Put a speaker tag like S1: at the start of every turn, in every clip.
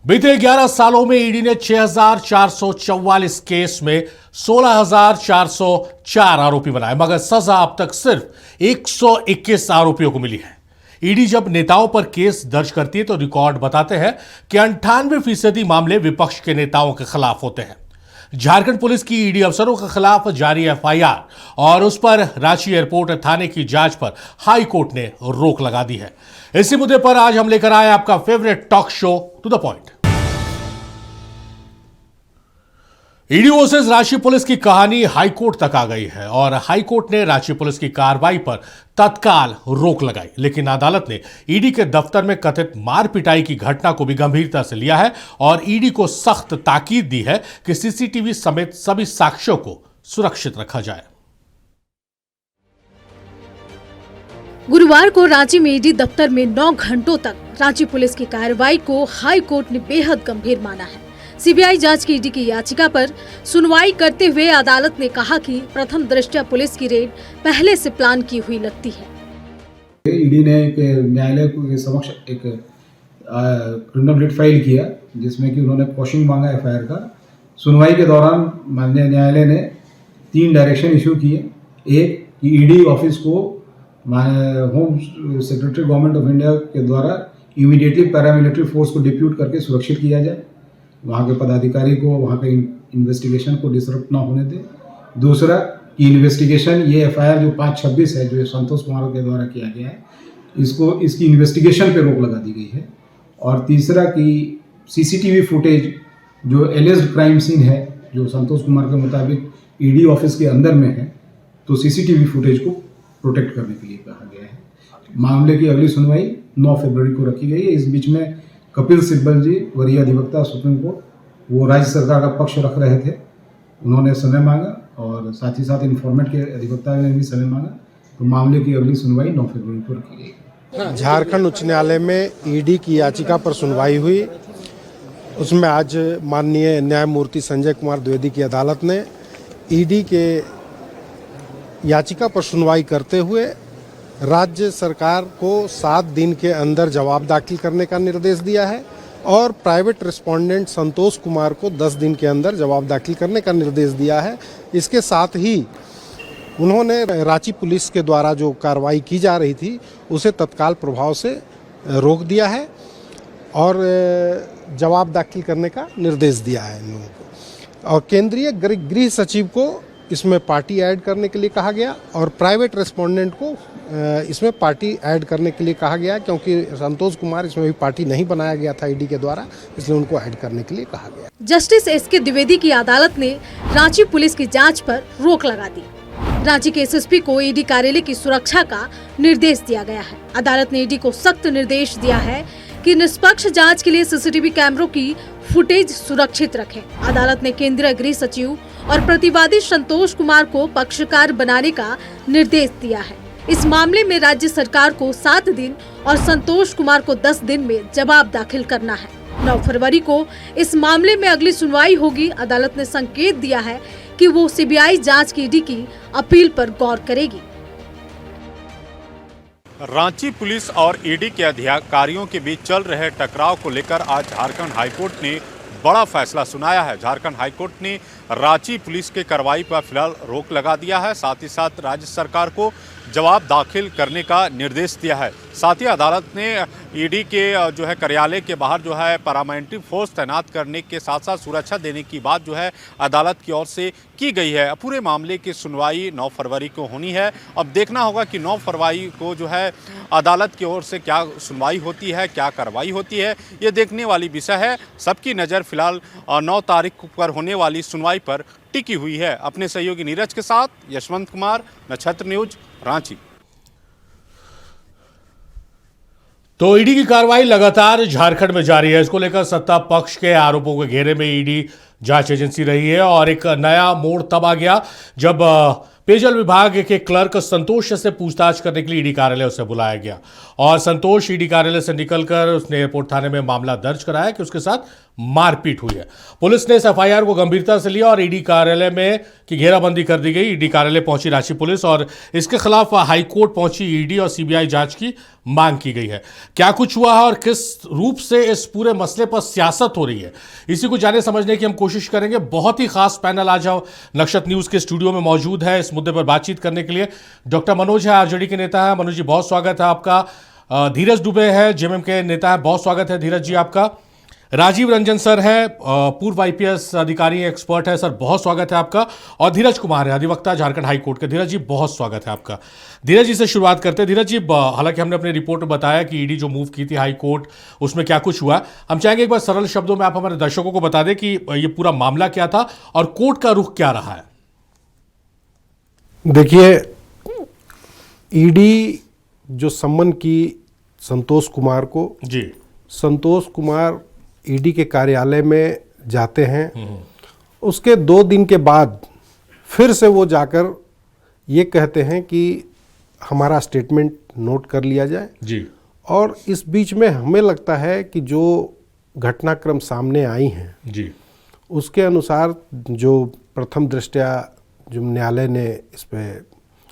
S1: बीते 11 सालों में ईडी ने 6,444 केस में 16,404 आरोपी बनाए, मगर सजा अब तक सिर्फ 121 आरोपियों को मिली है। ईडी जब नेताओं पर केस दर्ज करती है तो रिकॉर्ड बताते हैं कि 98% मामले विपक्ष के नेताओं के खिलाफ होते हैं। झारखंड पुलिस की ईडी अफसरों के खिलाफ जारी एफआईआर और उस पर रांची एयरपोर्ट थाने की जांच पर हाई कोर्ट ने रोक लगा दी है। इसी मुद्दे पर आज हम लेकर आए आपका favourite talk show to the point. ED versus Ranchi police की कहानी हाईकोर्ट तक आ गई है और हाईकोर्ट ने रांची पुलिस की कार्रवाई पर तत्काल रोक लगाई, लेकिन अदालत ने ईडी के दफ्तर में कथित मार पिटाई की घटना को भी गंभीरता से लिया है और ईडी को सख्त ताकीद दी है कि सीसीटीवी समेत सभी साक्ष्यों को सुरक्षित रखा जाए।
S2: गुरुवार को रांची में ईडी दफ्तर में 9 घंटों तक रांची पुलिस की कार्रवाई को हाई कोर्ट ने बेहद गंभीर माना है। सीबीआई जांच की ईडी की याचिका पर सुनवाई करते हुए अदालत ने कहा कि प्रथम दृष्टया पुलिस की रेड पहले से प्लान की हुई लगती है।
S3: ईडी ने न्यायालय के समक्ष एक क्रिमिनल रिट फाइल किया जिसमें कि उन्होंने क्वॉशिंग मांगा एफआईआर का। सुनवाई के दौरान माननीय न्यायालय ने 3 डायरेक्शन इशू किए। एक कि ईडी ऑफिस को home secretary government of India के द्वारा इमीडिएटली पैरामिलिट्री फोर्स को डिप्यूट करके सुरक्षित किया जाए, वहाँ के पदाधिकारी को वहाँ पे इन्वेस्टिगेशन को डिसरप्ट ना होने दे। दूसरा कि इन्वेस्टिगेशन ये एफआईआर जो 526 है जो संतोष कुमार के द्वारा किया गया है, इसकी इन्वेस्टिगेशन पे रोक लगा दी गई है। और तीसरा कि सीसीटीवी फुटेज जो एलिज्ड क्राइम सीन है जो संतोष कुमार के मुताबिक ईडी ऑफिस के अंदर में है, तो सीसीटीवी फुटेज को प्रोटेक्ट करने के लिए कहा गया है। मामले की अगली सुनवाई 9 फरवरी को रखी गई है। इस बीच में कपिल सिब्बल जी वरीय अधिवक्ता सुप्रीम कोर्ट, वो राज्य सरकार का पक्ष रख रहे थे, उन्होंने समय मांगा और साथ ही साथ इन्फॉर्मेट के अधिवक्ता ने भी समय मांगा, तो मामले की अगली सुनवाई 9 फरवरी को रखी गई।
S4: झारखंड उच्च न्यायालय में ईडी की याचिका पर सुनवाई हुई। उसमें आज माननीय न्यायमूर्ति संजय कुमार द्विवेदी की अदालत ने ईडी के याचिका पर सुनवाई करते हुए राज्य सरकार को 7 दिन के अंदर जवाब दाखिल करने का निर्देश दिया है और प्राइवेट रिस्पोंडेंट संतोष कुमार को 10 दिन के अंदर जवाब दाखिल करने का निर्देश दिया है। इसके साथ ही उन्होंने रांची पुलिस के द्वारा जो कार्रवाई की जा रही थी उसे तत्काल प्रभाव से रोक दिया है और जवाब दाखिल करने का निर्देश दिया है इन लोगों को। और केंद्रीय गृह सचिव को इसमें पार्टी ऐड करने के लिए कहा गया और प्राइवेट रेस्पोंडेंट को इसमें पार्टी ऐड करने के लिए कहा गया, क्योंकि संतोष कुमार इसमें भी पार्टी नहीं बनाया गया था ईडी के द्वारा, इसलिए उनको ऐड करने के लिए कहा गया।
S2: जस्टिस एसके द्विवेदी की अदालत ने रांची पुलिस की जांच पर रोक लगा दी। रांची के एसएसपी को ईडी कार्यालय की सुरक्षा का निर्देश दिया गया है। अदालत ने ईडी को सख्त निर्देश दिया है कि निष्पक्ष जांच के लिए सीसीटीवी कैमरों की फुटेज सुरक्षित रखें। अदालत ने केंद्रीय गृह सचिव और प्रतिवादी संतोष कुमार को पक्षकार बनाने का निर्देश दिया है। इस मामले में राज्य सरकार को 7 दिन और संतोष कुमार को 10 दिन में जवाब दाखिल करना है। 9 फरवरी को इस मामले में अगली सुनवाई होगी। अदालत ने संकेत दिया है कि वो सीबीआई जांच की ईडी की अपील पर गौर करेगी।
S5: रांची पुलिस और ईडी के अधिकारियों के बीच चल रहे टकराव को लेकर आज झारखंड हाईकोर्ट ने बड़ा फैसला सुनाया है। झारखंड हाईकोर्ट ने रांची पुलिस के कार्रवाई पर फिलहाल रोक लगा दिया है, साथ ही साथ राज्य सरकार को जवाब दाखिल करने का निर्देश दिया है। साथ ही अदालत ने ईडी के जो है कार्यालय के बाहर जो है पैरामिलिट्री फोर्स तैनात करने के साथ साथ सुरक्षा देने की बात जो है अदालत की ओर से की गई है। पूरे मामले की सुनवाई 9 फरवरी को होनी है। अब देखना होगा कि 9 फरवरी को जो है अदालत की ओर से क्या सुनवाई होती है, क्या कार्रवाई होती है, ये देखने वाली विषय है। सबकी नज़र फिलहाल 9 तारीख पर होने वाली सुनवाई पर टिकी हुई है। अपने सहयोगी नीरज के साथ यशवंत कुमार, नक्षत्र न्यूज, रांची।
S1: तो ईडी की कार्रवाई लगातार झारखंड में जारी है। इसको लेकर सत्ता पक्ष के आरोपों के घेरे में ईडी जांच एजेंसी रही है और एक नया मोड़ तब आ गया जब पेयजल विभाग के क्लर्क संतोष से पूछताछ करने के लिए ईडी कार्यालय उसे बुलाया गया और संतोष ईडी कार्यालय से निकलकर उसने एयरपोर्ट थाने में मामला दर्ज कराया कि उसके साथ मारपीट हुई है। पुलिस ने इस एफआईआर को गंभीरता से लिया और ईडी कार्यालय में की घेराबंदी कर दी गई। ईडी कार्यालय पहुंची रांची पुलिस और इसके खिलाफ हाईकोर्ट पहुंची ईडी और सीबीआई जांच की मांग की गई है। क्या कुछ हुआ है और किस रूप से इस पूरे मसले पर सियासत हो रही है, इसी को जाने समझने की हम कोशिश करेंगे। बहुत ही खास पैनल आज नक्षत्र न्यूज के स्टूडियो में मौजूद है इस मुद्दे पर बातचीत करने के लिए। डॉक्टर मनोज है, आरजेडी के नेता है। मनोज जी बहुत स्वागत है आपका। धीरज दुबे है, जेएमएम के नेता है, बहुत स्वागत है धीरज जी आपका। राजीव रंजन सर है, पूर्व आईपीएस अधिकारी एक्सपर्ट है, सर बहुत स्वागत है आपका। और धीरज कुमार है, अधिवक्ता झारखंड हाईकोर्ट के। धीरज जी बहुत स्वागत है आपका। धीरज जी से शुरुआत करते हैं। धीरज जी, हालांकि हमने अपनी रिपोर्ट में बताया कि ईडी जो मूव की थी हाईकोर्ट, उसमें क्या कुछ हुआ, हम चाहेंगे एक बार सरल शब्दों में आप हमारे दर्शकों को बता दें कि ये पूरा मामला क्या था और कोर्ट का रुख क्या रहा है।
S4: देखिए, ईडी जो सम्मन की संतोष कुमार को,
S1: जी
S4: संतोष कुमार ईडी के कार्यालय में जाते हैं। उसके 2 दिन के बाद फिर से वो जाकर ये कहते हैं कि हमारा स्टेटमेंट नोट कर लिया जाए
S1: जी।
S4: और इस बीच में हमें लगता है कि जो घटनाक्रम सामने आई हैं
S1: जी
S4: उसके अनुसार जो प्रथम दृष्टया जो न्यायालय ने इस पे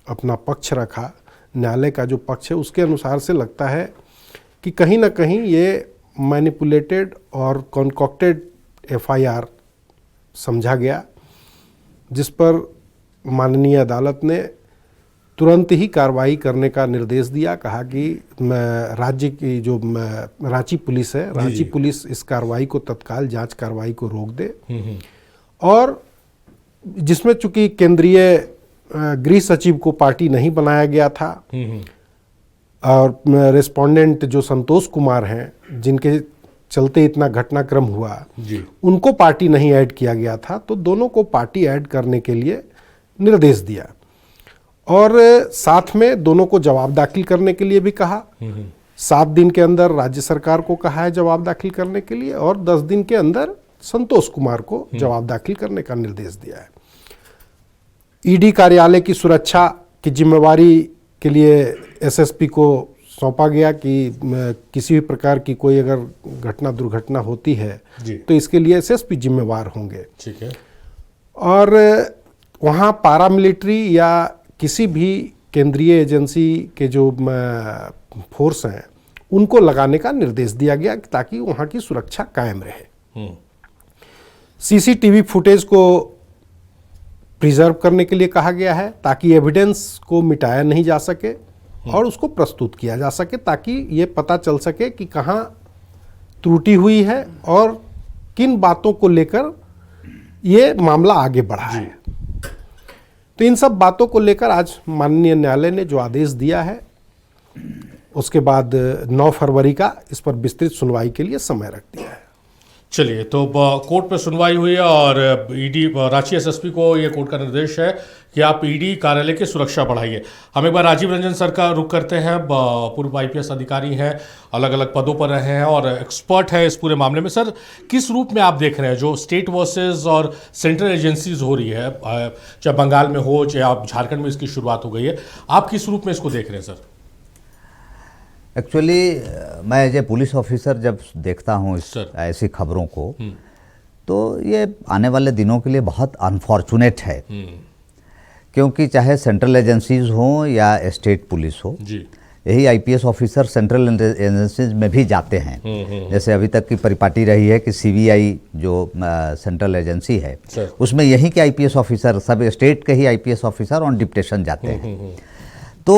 S4: अपना पक्ष रखा, न्यायालय का जो पक्ष है उसके अनुसार से लगता है कि कहीं ना कहीं ये मैनिपुलेटेड और कॉन्कॉक्टेड एफआईआर समझा गया, जिस पर माननीय अदालत ने तुरंत ही कार्रवाई करने का निर्देश दिया। कहा कि राज्य की जो रांची पुलिस है, रांची पुलिस इस कार्रवाई को तत्काल जांच कार्रवाई को रोक दे। और जिसमें चूंकि केंद्रीय गृह सचिव को पार्टी नहीं बनाया गया था और रेस्पोंडेंट जो संतोष कुमार हैं, जिनके चलते इतना घटनाक्रम हुआ
S1: जी,
S4: उनको पार्टी नहीं ऐड किया गया था, तो दोनों को पार्टी ऐड करने के लिए निर्देश दिया और साथ में दोनों को जवाब दाखिल करने के लिए भी कहा। 7 दिन के अंदर राज्य सरकार को कहा है जवाब दाखिल करने के लिए और 10 दिन के अंदर संतोष कुमार को जवाब दाखिल करने का निर्देश दिया है। ईडी कार्यालय की सुरक्षा की जिम्मेवारी के लिए एसएसपी को सौंपा गया कि किसी भी प्रकार की कोई अगर घटना दुर्घटना होती है तो इसके लिए एसएसपी जिम्मेवार होंगे।
S1: ठीक है।
S4: और वहाँ पारामिलिट्री या किसी भी केंद्रीय एजेंसी के जो फोर्स हैं उनको लगाने का निर्देश दिया गया ताकि वहाँ की सुरक्षा कायम रहे। सीसीटीवी फुटेज को प्रिजर्व करने के लिए कहा गया है ताकि एविडेंस को मिटाया नहीं जा सके और उसको प्रस्तुत किया जा सके, ताकि ये पता चल सके कि कहाँ त्रुटि हुई है और किन बातों को लेकर ये मामला आगे बढ़ा है। तो इन सब बातों को लेकर आज माननीय न्यायालय ने जो आदेश दिया है उसके बाद 9 फरवरी का इस पर विस्तृत सुनवाई के लिए समय रख दिया है।
S1: चलिए, तो कोर्ट में सुनवाई हुई है और ईडी रांची एसएसपी को ये कोर्ट का निर्देश है कि आप ईडी कार्यालय की सुरक्षा बढ़ाइए। हम एक बार राजीव रंजन सर का रुख करते हैं। पूर्व आईपीएस अधिकारी हैं, अलग अलग पदों पर रहे हैं और एक्सपर्ट है इस पूरे मामले में। सर, किस रूप में आप देख रहे हैं जो स्टेट वर्सेस और सेंट्रल एजेंसीज हो रही है, चाहे बंगाल में हो चाहे झारखंड में इसकी शुरुआत हो गई है, आप किस रूप में इसको देख रहे हैं सर?
S6: एक्चुअली मैं एज ए पुलिस ऑफिसर जब देखता हूँ ऐसी खबरों को, तो ये आने वाले दिनों के लिए बहुत अनफॉर्चुनेट है, क्योंकि चाहे सेंट्रल एजेंसीज हों या स्टेट पुलिस हो, यही आईपीएस ऑफिसर सेंट्रल एजेंसीज में भी जाते हैं। जैसे अभी तक की परिपाटी रही है कि सीबीआई जो सेंट्रल एजेंसी है उसमें यहीं के आईपीएस ऑफिसर, सब स्टेट के ही आईपीएस ऑफिसर ऑन डिप्टेशन जाते हैं। तो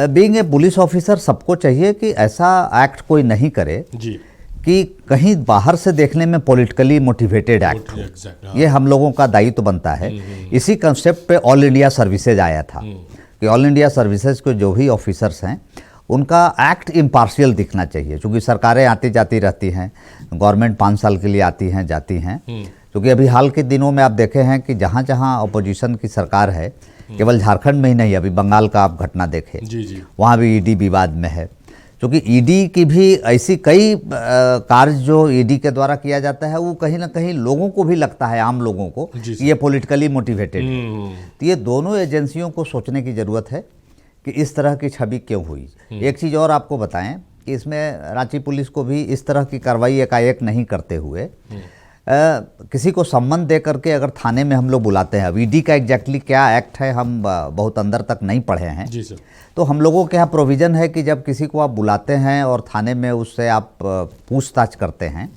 S6: बीइंग ए पुलिस ऑफिसर सबको चाहिए कि ऐसा एक्ट कोई नहीं करे कि कहीं बाहर से देखने में पॉलिटिकली मोटिवेटेड एक्ट हो। ये हम लोगों का दायित्व बनता है। इसी कंसेप्ट पे ऑल इंडिया सर्विसेज आया था कि ऑल इंडिया सर्विसेज के जो भी ऑफिसर्स हैं उनका एक्ट इम्पार्शियल दिखना चाहिए, क्योंकि सरकारें आती जाती रहती हैं, गवर्नमेंट 5 साल के लिए आती हैं जाती हैं। क्योंकि अभी हाल के दिनों में आप देखे हैं कि जहाँ जहाँ अपोजिशन की सरकार है, केवल झारखंड में ही नहीं, अभी बंगाल का आप घटना देखें, वहाँ भी ईडी विवाद में है। क्योंकि ईडी की भी ऐसी कई कार्य जो ईडी के द्वारा किया जाता है वो कहीं ना कहीं लोगों को भी लगता है, आम लोगों को, कि ये पॉलिटिकली मोटिवेटेड है। तो ये दोनों एजेंसियों को सोचने की ज़रूरत है कि इस तरह की छवि क्यों हुई। एक चीज़ और आपको बताएं कि इसमें रांची पुलिस को भी इस तरह की कार्रवाई एकाएक नहीं करते हुए किसी को सम्मन दे करके अगर थाने में हम लोग बुलाते हैं, अब ईडी का एग्जैक्टली क्या एक्ट है हम बहुत अंदर तक नहीं पढ़े हैं
S1: जी सर।
S6: तो हम लोगों के यहाँ प्रोविज़न है कि जब किसी को आप बुलाते हैं और थाने में उससे आप पूछताछ करते हैं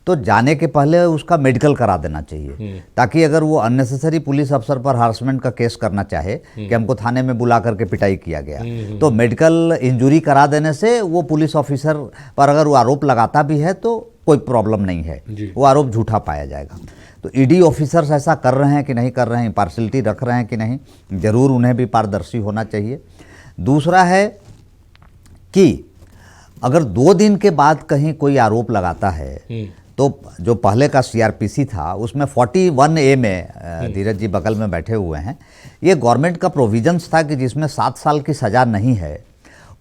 S6: तो जाने के पहले उसका मेडिकल करा देना चाहिए, ताकि अगर वो अननेसेसरी पुलिस अफसर पर हारसमेंट का केस करना चाहे कि हमको थाने में बुला करके पिटाई किया गया, तो मेडिकल इंजरी करा देने से वो पुलिस ऑफिसर पर अगर वो आरोप लगाता भी है तो कोई प्रॉब्लम नहीं है, वो आरोप झूठा पाया जाएगा। तो ईडी ऑफिसर्स ऐसा कर रहे हैं कि नहीं कर रहे हैं, पार्शलिटी रख रहे हैं कि नहीं, ज़रूर उन्हें भी पारदर्शी होना चाहिए। दूसरा है कि अगर 2 दिन के बाद कहीं कोई आरोप लगाता है तो जो पहले का सीआरपीसी था उसमें 41A में धीरज जी बगल में बैठे हुए हैं, ये गवर्नमेंट का प्रोविजंस था कि जिसमें 7 साल की सज़ा नहीं है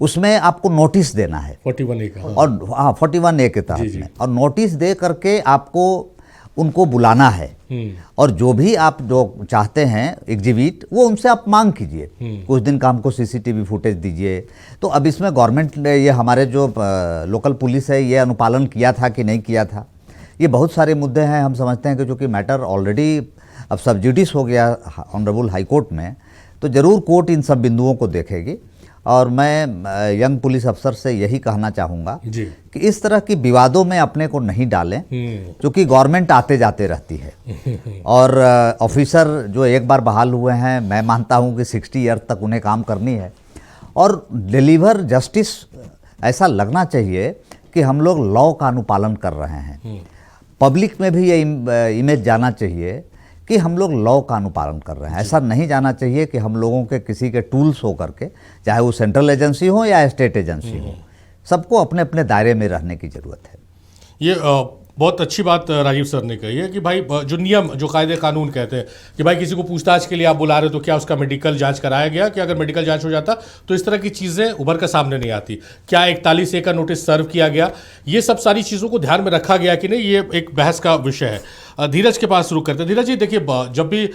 S6: उसमें आपको नोटिस देना है
S1: 41A का,
S6: और हाँ 41A के तहत में, और नोटिस दे करके आपको उनको बुलाना है और जो भी आप जो चाहते हैं एग्जिबिट वो उनसे आप मांग कीजिए, कुछ दिन का हमको सीसीटीवी फुटेज दीजिए। तो अब इसमें गवर्नमेंट ने ये हमारे जो लोकल पुलिस है ये अनुपालन किया था कि नहीं किया था, ये बहुत सारे मुद्दे हैं। हम समझते हैं कि चूँकि मैटर ऑलरेडी अब सब जुडिस हो गया ऑनरेबल हाई कोर्ट में, तो ज़रूर कोर्ट इन सब बिंदुओं को देखेगी। और मैं यंग पुलिस अफसर से यही कहना चाहूँगा कि इस तरह की विवादों में अपने को नहीं डालें, क्योंकि गवर्नमेंट आते जाते रहती है और ऑफिसर जो एक बार बहाल हुए हैं, मैं मानता हूँ कि 60 ईयर तक उन्हें काम करनी है और डिलीवर जस्टिस ऐसा लगना चाहिए कि हम लोग लॉ का अनुपालन कर रहे हैं। पब्लिक में भी ये इमेज जाना चाहिए कि हम लोग लॉ का अनुपालन कर रहे हैं। ऐसा नहीं जाना चाहिए कि हम लोगों के किसी के टूल्स हो करके, चाहे वो सेंट्रल एजेंसी हो या स्टेट एजेंसी हो, सबको अपने अपने दायरे में रहने की ज़रूरत है।
S1: ये बहुत अच्छी बात राजीव सर ने कही है कि भाई जो नियम, जो कायदे कानून कहते हैं कि भाई किसी को पूछताछ के लिए आप बुला रहे हो तो क्या उसका मेडिकल जांच कराया गया, कि अगर मेडिकल जांच हो जाता तो इस तरह की चीज़ें उभर कर सामने नहीं आती, क्या 41A का नोटिस सर्व किया गया, ये सब सारी चीज़ों को ध्यान में रखा गया कि नहीं, ये एक बहस का विषय है। धीरज के पास शुरू करते हैं। धीरज जी देखिए, जब भी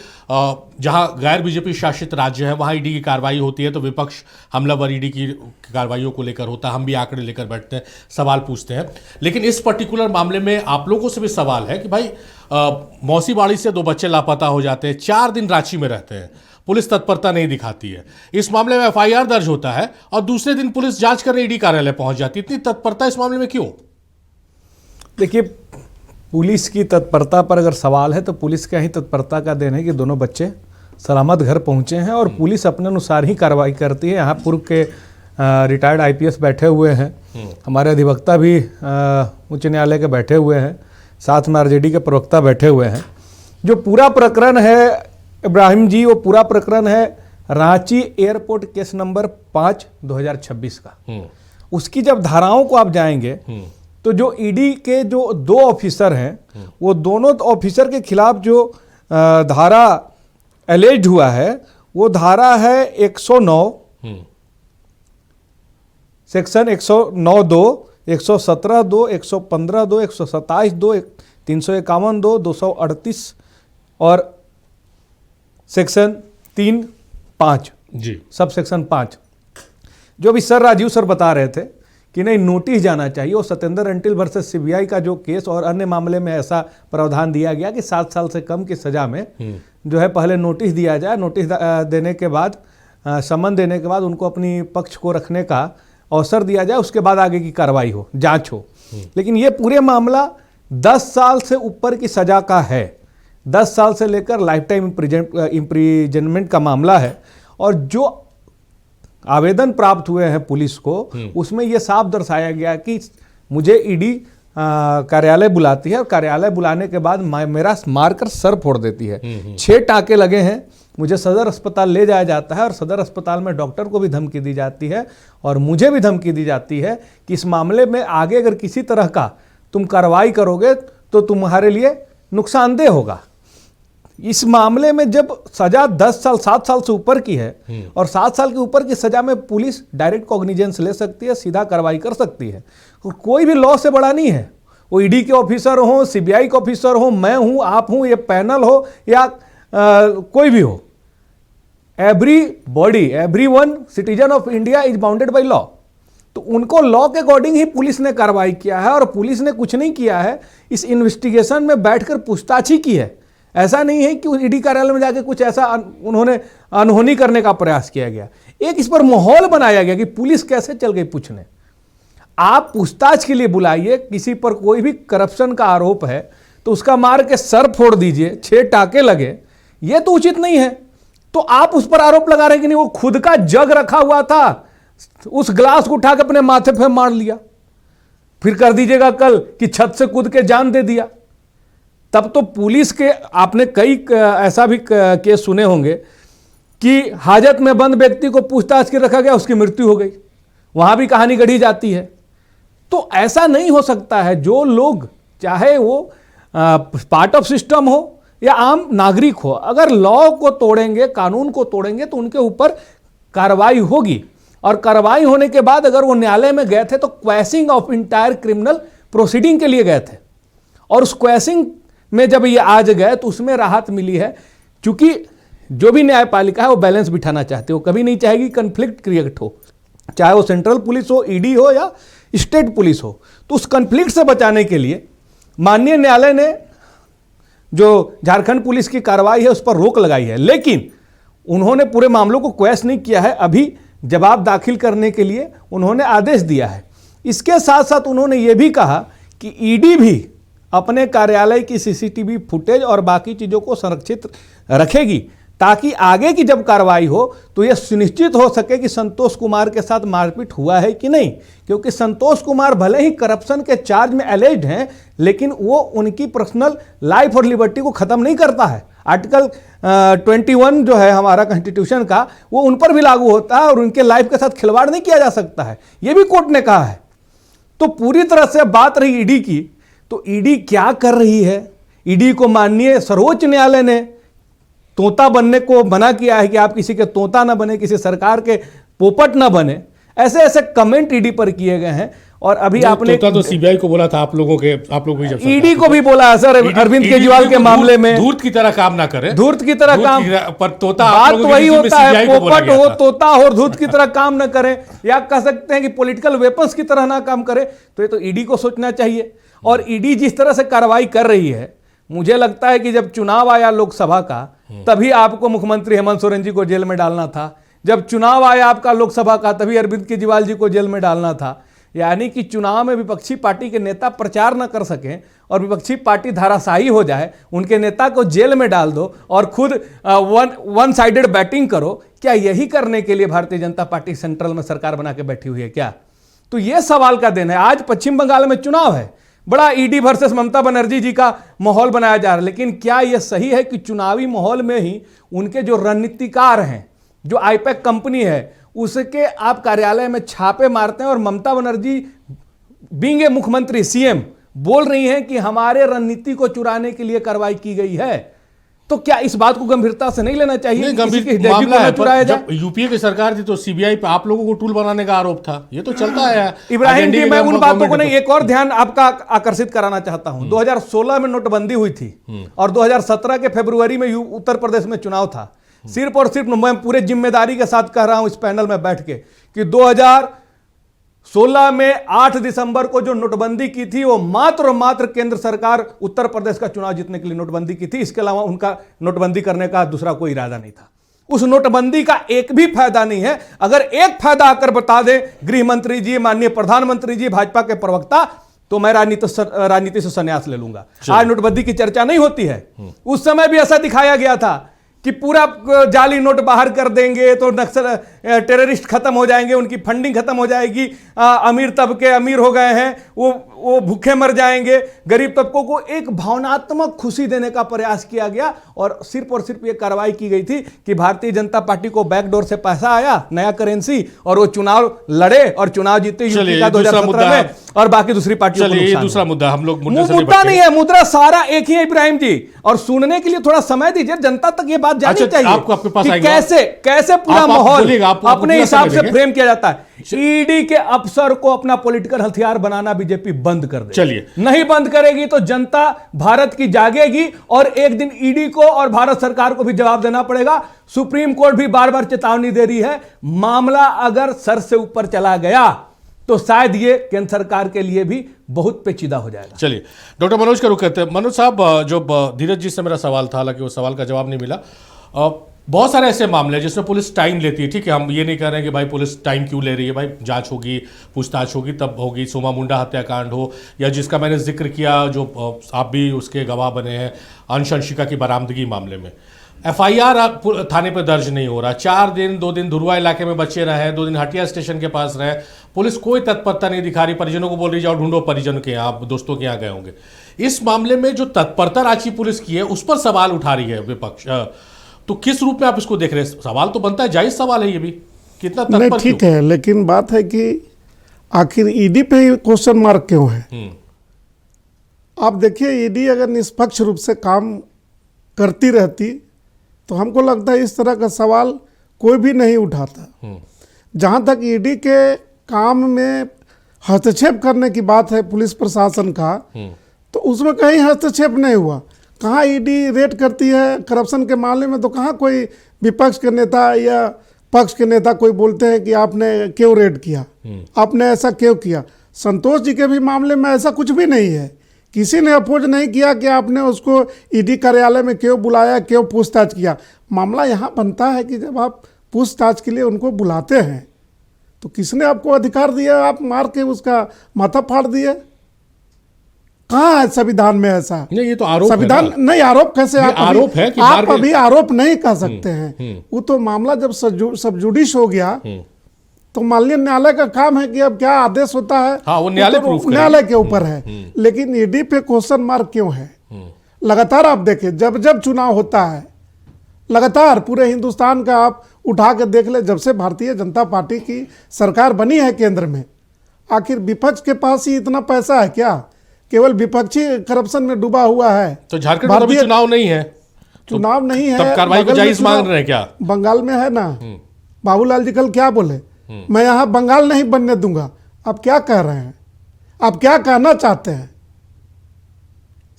S1: जहां गैर बीजेपी शासित राज्य है वहां ईडी की कार्रवाई होती है तो विपक्ष हमलावर ईडी की कार्रवाइयों को लेकर होता है, हम भी आंकड़े लेकर बैठते हैं, सवाल पूछते हैं। लेकिन इस पर्टिकुलर मामले में आप लोगों से भी सवाल है कि भाई मौसीबाड़ी से 2 बच्चे लापता हो जाते हैं, 4 दिन रांची में रहते हैं, पुलिस तत्परता नहीं दिखाती है, इस मामले में FIR दर्ज होता है और दूसरे दिन पुलिस जांच करने ईडी कार्यालय पहुंच जाती है, इतनी तत्परता इस मामले में क्यों?
S7: देखिए, पुलिस की तत्परता पर अगर सवाल है तो पुलिस का ही तत्परता का देन है कि दोनों बच्चे सलामत घर पहुंचे हैं और पुलिस अपने अनुसार ही कार्रवाई करती है। यहाँ पूर्व के रिटायर्ड IPS बैठे हुए हैं, हमारे अधिवक्ता भी उच्च न्यायालय के बैठे हुए हैं, साथ में RJD के प्रवक्ता बैठे हुए हैं। जो पूरा प्रकरण है इब्राहिम जी, वो पूरा प्रकरण है रांची एयरपोर्ट केस नंबर 5 2026 का। उसकी जब धाराओं को आप जाएंगे तो जो ईडी के जो 2 ऑफिसर हैं, वो दोनों ऑफिसर के खिलाफ जो धारा एलेज्ड हुआ है वो धारा है 109, सेक्शन 109(2), 117(2), 115(2), 127(2), 351(2), 238 और सेक्शन 3(5)
S1: जी, सब
S7: सेक्शन 5। जो भी सर राजीव सर बता रहे थे कि नहीं नोटिस जाना चाहिए, और सत्येंद्र अंटिल वर्सेस CBI का जो केस और अन्य मामले में ऐसा प्रावधान दिया गया कि 7 साल से कम की सजा में जो है पहले नोटिस दिया जाए, नोटिस देने के बाद सम्मन देने के बाद उनको अपनी पक्ष को रखने का अवसर दिया जाए, उसके बाद आगे की कार्रवाई हो, जांच हो। लेकिन ये पूरे मामला 10 साल से ऊपर की सजा का है, 10 साल से लेकर लाइफ टाइम इम्प्रिजनमेंट का मामला है। और जो आवेदन प्राप्त हुए हैं पुलिस को, उसमें यह साफ दर्शाया गया कि मुझे ईडी कार्यालय बुलाती है और कार्यालय बुलाने के बाद मेरा मारकर सर फोड़ देती है। 6 टाँके लगे हैं, मुझे सदर अस्पताल ले जाया जाता है और सदर अस्पताल में डॉक्टर को भी धमकी दी जाती है और मुझे भी धमकी दी जाती है कि इस मामले में आगे अगर किसी तरह का तुम कार्रवाई करोगे तो तुम्हारे लिए नुकसानदेह होगा। इस मामले में जब सजा 10 साल 7 साल से ऊपर की है और 7 साल के ऊपर की सजा में पुलिस डायरेक्ट कॉग्निजेंस ले सकती है, सीधा कार्रवाई कर सकती है। और कोई भी लॉ से बड़ा नहीं है, वो ईडी के ऑफिसर हो, सीबीआई के ऑफिसर हो, मैं हूं, आप हूं, ये पैनल हो या कोई भी हो, every body, everyone citizen of India is bounded by law. तो उनको लॉ के अकॉर्डिंग ही पुलिस ने कार्रवाई किया है और पुलिस ने कुछ नहीं किया है, इस इन्वेस्टिगेशन में बैठकर पूछताछ ही की है। ऐसा नहीं है कि ईडी कार्यालय में जाके कुछ ऐसा उन्होंने अनहोनी करने का प्रयास किया गया। एक इस पर माहौल बनाया गया कि पुलिस कैसे चल गई पूछने। आप पूछताछ के लिए बुलाइए, किसी पर कोई भी करप्शन का आरोप है तो उसका मार के सर फोड़ दीजिए, 6 टाके लगे, ये तो उचित नहीं है। तो आप उस पर आरोप लगा रहे हैं कि नहीं, वो खुद का जग रखा हुआ था, उस ग्लास को उठा के अपने माथे पे मार लिया, फिर कर दीजिएगा कल कि छत से कूद के जान दे दिया। तब तो पुलिस के, आपने कई ऐसा भी केस सुने होंगे कि हाजत में बंद व्यक्ति को पूछताछ के रखा गया, उसकी मृत्यु हो गई, वहां भी कहानी गढ़ी जाती है। तो ऐसा नहीं हो सकता है। जो लोग, चाहे वो पार्ट ऑफ सिस्टम हो या आम नागरिक हो, अगर लॉ को तोड़ेंगे, कानून को तोड़ेंगे तो उनके ऊपर कार्रवाई होगी। और कार्रवाई होने के बाद अगर वो न्यायालय में गए थे तो क्वैशिंग ऑफ इंटायर क्रिमिनल प्रोसीडिंग के लिए गए थे, और उस क्वैशिंग में जब ये आज गए तो उसमें राहत मिली है। क्योंकि जो भी न्यायपालिका है वो बैलेंस बिठाना चाहती है, वो कभी नहीं चाहेगी कन्फ्लिक्ट क्रिएट हो, चाहे वो सेंट्रल पुलिस हो, ईडी हो या स्टेट पुलिस हो। तो उस कन्फ्लिक्ट से बचाने के लिए माननीय न्यायालय ने जो झारखंड पुलिस की कार्रवाई है उस पर रोक लगाई है, लेकिन उन्होंने पूरे मामलों को क्वैश नहीं किया है। अभी जवाब दाखिल करने के लिए उन्होंने आदेश दिया है। इसके साथ साथ उन्होंने ये भी कहा कि ईडी भी अपने कार्यालय की सीसीटीवी फुटेज और बाकी चीज़ों को संरक्षित रखेगी, ताकि आगे की जब कार्रवाई हो तो यह सुनिश्चित हो सके कि संतोष कुमार के साथ मारपीट हुआ है कि नहीं। क्योंकि संतोष कुमार भले ही करप्शन के चार्ज में एलिज्ड हैं, लेकिन वो उनकी पर्सनल लाइफ और लिबर्टी को ख़त्म नहीं करता है। आर्टिकल 21 जो है हमारा कॉन्स्टिट्यूशन का, वो उन पर भी लागू होता है और उनके लाइफ के साथ खिलवाड़ नहीं किया जा सकता है, ये भी कोर्ट ने कहा है। तो पूरी तरह से बात रही ईडी की, तो ईडी क्या कर रही है। ईडी को माननीय सर्वोच्च न्यायालय ने तोता बनने को मना किया है कि आप किसी के तोता ना बने, किसी सरकार के पोपट ना बने। ऐसे ऐसे कमेंट ईडी पर किए गए हैं। और अभी आपने
S1: तो सीबीआई को बोला था, आप लोगों भी जब
S7: ईडी को भी बोला है सर, अरविंद केजरीवाल के मामले में
S1: धूर्त की तरह काम ना करें,
S7: धूर्त की तरह काम,
S1: पर तोता
S7: बात वही होता है, पोपट हो, तोता हो और धूर्त की तरह काम ना करें, या कह सकते हैं कि पॉलिटिकल वेपन्स की तरह ना काम करें। तो ये तो ईडी को सोचना चाहिए। और ईडी जिस तरह से कार्रवाई कर रही है, मुझे लगता है कि जब चुनाव आया लोकसभा का, तभी आपको मुख्यमंत्री हेमंत सोरेन जी को जेल में डालना था। जब चुनाव आया आपका लोकसभा का, तभी अरविंद केजरीवाल जी को जेल में डालना था। यानी कि चुनाव में विपक्षी पार्टी के नेता प्रचार न कर सकें और विपक्षी पार्टी धाराशाही हो जाए, उनके नेता को जेल में डाल दो और खुद वन साइडेड बैटिंग करो। क्या यही करने के लिए भारतीय जनता पार्टी सेंट्रल में सरकार बना के बैठी हुई है क्या? तो ये सवाल का दिन है। आज पश्चिम बंगाल में चुनाव है, बड़ा ईडी वर्सेस ममता बनर्जी जी का माहौल बनाया जा रहा है। लेकिन क्या यह सही है कि चुनावी माहौल में ही उनके जो रणनीतिकार हैं, जो आईपैक कंपनी है, उसके आप कार्यालय में छापे मारते हैं और ममता बनर्जी बीइंग ए मुख्यमंत्री, सीएम, बोल रही हैं कि हमारे रणनीति को चुराने के लिए कार्रवाई की गई है? तो क्या इस बात को गंभीरता से नहीं लेना चाहिए?
S1: नहीं, गंभीर मामला है। जब यूपीए की सरकार थी तो सीबीआई पे आप लोगों को टूल बनाने का आरोप था, ये तो चलता है।
S7: इब्राहिम जी, मैं उन बातों को नहीं, एक और ध्यान आपका आकर्षित कराना चाहता हूं। 2016 में नोटबंदी हुई थी और 2017 के फरवरी में उत्तर प्रदेश में चुनाव था। सिर्फ और सिर्फ मैं पूरे जिम्मेदारी के साथ कह रहा हूं इस पैनल में बैठ के कि 2016 में 8 दिसंबर को जो नोटबंदी की थी, वो मात्र और मात्र केंद्र सरकार उत्तर प्रदेश का चुनाव जीतने के लिए नोटबंदी की थी। इसके अलावा उनका नोटबंदी करने का दूसरा कोई इरादा नहीं था। उस नोटबंदी का एक भी फायदा नहीं है। अगर एक फायदा आकर बता दे गृह मंत्री जी, माननीय प्रधानमंत्री जी, भाजपा के प्रवक्ता, तो मैं राजनीति से संन्यास ले लूंगा। आज नोटबंदी की चर्चा नहीं होती है। उस समय भी ऐसा दिखाया गया था कि पूरा जाली नोट बाहर कर देंगे तो नक्सल टेररिस्ट खत्म हो जाएंगे, उनकी फंडिंग खत्म हो जाएगी, अमीर तबके अमीर हो गए हैं, वो भूखे मर जाएंगे। गरीब तबकों को एक भावनात्मक खुशी देने का प्रयास किया गया और सिर्फ ये कार्रवाई की गई थी कि भारतीय जनता पार्टी को बैकडोर से पैसा आया, नया करेंसी, और वो चुनाव लड़े और चुनाव जीते यूपी का 2017 में। और बाकी दूसरी पार्टियों को
S1: चलिए ये
S7: नुकसान
S1: दूसरा
S7: होगा।
S1: मुद्दा, हम लोग मुद्दे से
S7: मुद्दा नहीं है, मुद्दा सारा एक ही है इब्राहिम जी, और सुनने के लिए थोड़ा समय दीजिए, जनता तक ये बात जानी
S1: अच्छा,
S7: चाहिए
S1: आपको आपके पास
S7: कि
S1: आएंगे।
S7: कैसे पूरा
S1: आप
S7: माहौल
S1: बोलिएगा, आप
S7: अपने
S1: मुद्दा
S7: हिसाब
S1: समय
S7: से
S1: देंगे।
S7: फ्रेम किया जाता है। ईडी के अफसर को अपना पॉलिटिकल हथियार बनाना बीजेपी बंद कर दे,
S1: चलिए।
S7: नहीं बंद करेगी तो जनता भारत की जागेगी और एक दिन ईडी को और भारत सरकार को भी जवाब देना पड़ेगा। सुप्रीम कोर्ट भी बार बार चेतावनी दे रही है, मामला अगर सर से ऊपर चला गया तो शायद ये केंद्र सरकार के लिए भी बहुत पेचीदा हो जाएगा।
S1: चलिए डॉक्टर मनोज का रुख करते हैं। मनोज साहब, जो धीरज जी से मेरा सवाल था, हालांकि वो सवाल का जवाब नहीं मिला। बहुत सारे ऐसे मामले हैं जिसमें पुलिस टाइम लेती है, ठीक है, हम ये नहीं कह रहे हैं कि भाई पुलिस टाइम क्यों ले रही है, भाई जांच होगी, पूछताछ होगी, तब होगी। सोमा मुंडा हत्याकांड हो, या जिसका मैंने जिक्र किया, जो आप भी उसके गवाह बने हैं, अंश अंशिका की बरामदगी मामले में एफआईआर थाने पर दर्ज नहीं हो रहा। 4 दिन 2 दिन धुरवा इलाके में बच्चे रहे, 2 दिन हटिया स्टेशन के पास रहे, पुलिस कोई तत्परता नहीं दिखा रही, परिजनों को बोल रही जाओ ढूंढो, परिजन के यहाँ, दोस्तों के यहाँ गए होंगे। इस मामले में जो तत्परता रांची पुलिस की है उस पर सवाल उठा रही है विपक्ष, तो किस रूप में आप इसको देख रहे हैं? सवाल तो बनता है, जायज सवाल है ये भी, कितना तत्पर
S8: नहीं, ठीक है, लेकिन बात है कि आखिर ईडी पे ही क्वेश्चन मार्क क्यों है? आप देखिए, ईडी अगर निष्पक्ष रूप से काम करती रहती तो हमको लगता है इस तरह का सवाल कोई भी नहीं उठाता। जहाँ तक ईडी के काम में हस्तक्षेप करने की बात है पुलिस प्रशासन का, तो उसमें कहीं हस्तक्षेप नहीं हुआ। कहाँ ईडी रेड करती है करप्शन के मामले में, तो कहाँ कोई विपक्ष के नेता या पक्ष के नेता कोई बोलते हैं कि आपने क्यों रेड किया, आपने ऐसा क्यों किया। संतोष जी के भी मामले में ऐसा कुछ भी नहीं है, किसी ने अपोज नहीं किया कि आपने उसको ईडी कार्यालय में क्यों बुलाया, क्यों पूछताछ किया। मामला यहाँ बनता है कि जब आप पूछताछ के लिए उनको बुलाते हैं तो किसने आपको अधिकार दिया, आप मार के उसका माथा फाड़ दिए? कहाँ है संविधान में ऐसा?
S1: नहीं, ये तो आरोप
S8: संविधान
S1: है ना?
S8: नहीं, आरोप कैसे? आप
S1: आरोप है कि
S8: आप अभी आरोप नहीं कर सकते हैं। वो तो मामला जब सब जुडिश हो गया तो माननीय न्यायालय का काम है कि अब क्या आदेश होता है,
S1: हाँ, वो न्यायालय प्रूफ करेगा।
S8: न्यायालय के ऊपर है। लेकिन ईडी पे क्वेश्चन मार्क क्यों है? लगातार आप देखें, जब जब चुनाव होता है, लगातार पूरे हिंदुस्तान का आप उठा के देख ले, जब से भारतीय जनता पार्टी की सरकार बनी है केंद्र में, आखिर विपक्ष के पास ही इतना पैसा है क्या? केवल विपक्षी करप्शन में डूबा हुआ है।
S1: तो झारखंड में अभी चुनाव नहीं है,
S8: चुनाव नहीं है,
S1: तब कार्रवाई को
S8: बगल में
S1: जायज
S8: चुनाव
S1: मांग रहे हैं क्या?
S8: बंगाल में है ना, बाबूलाल जी कल क्या बोले, मैं यहाँ बंगाल नहीं बनने दूंगा। आप क्या कह रहे हैं? आप क्या कहना चाहते हैं?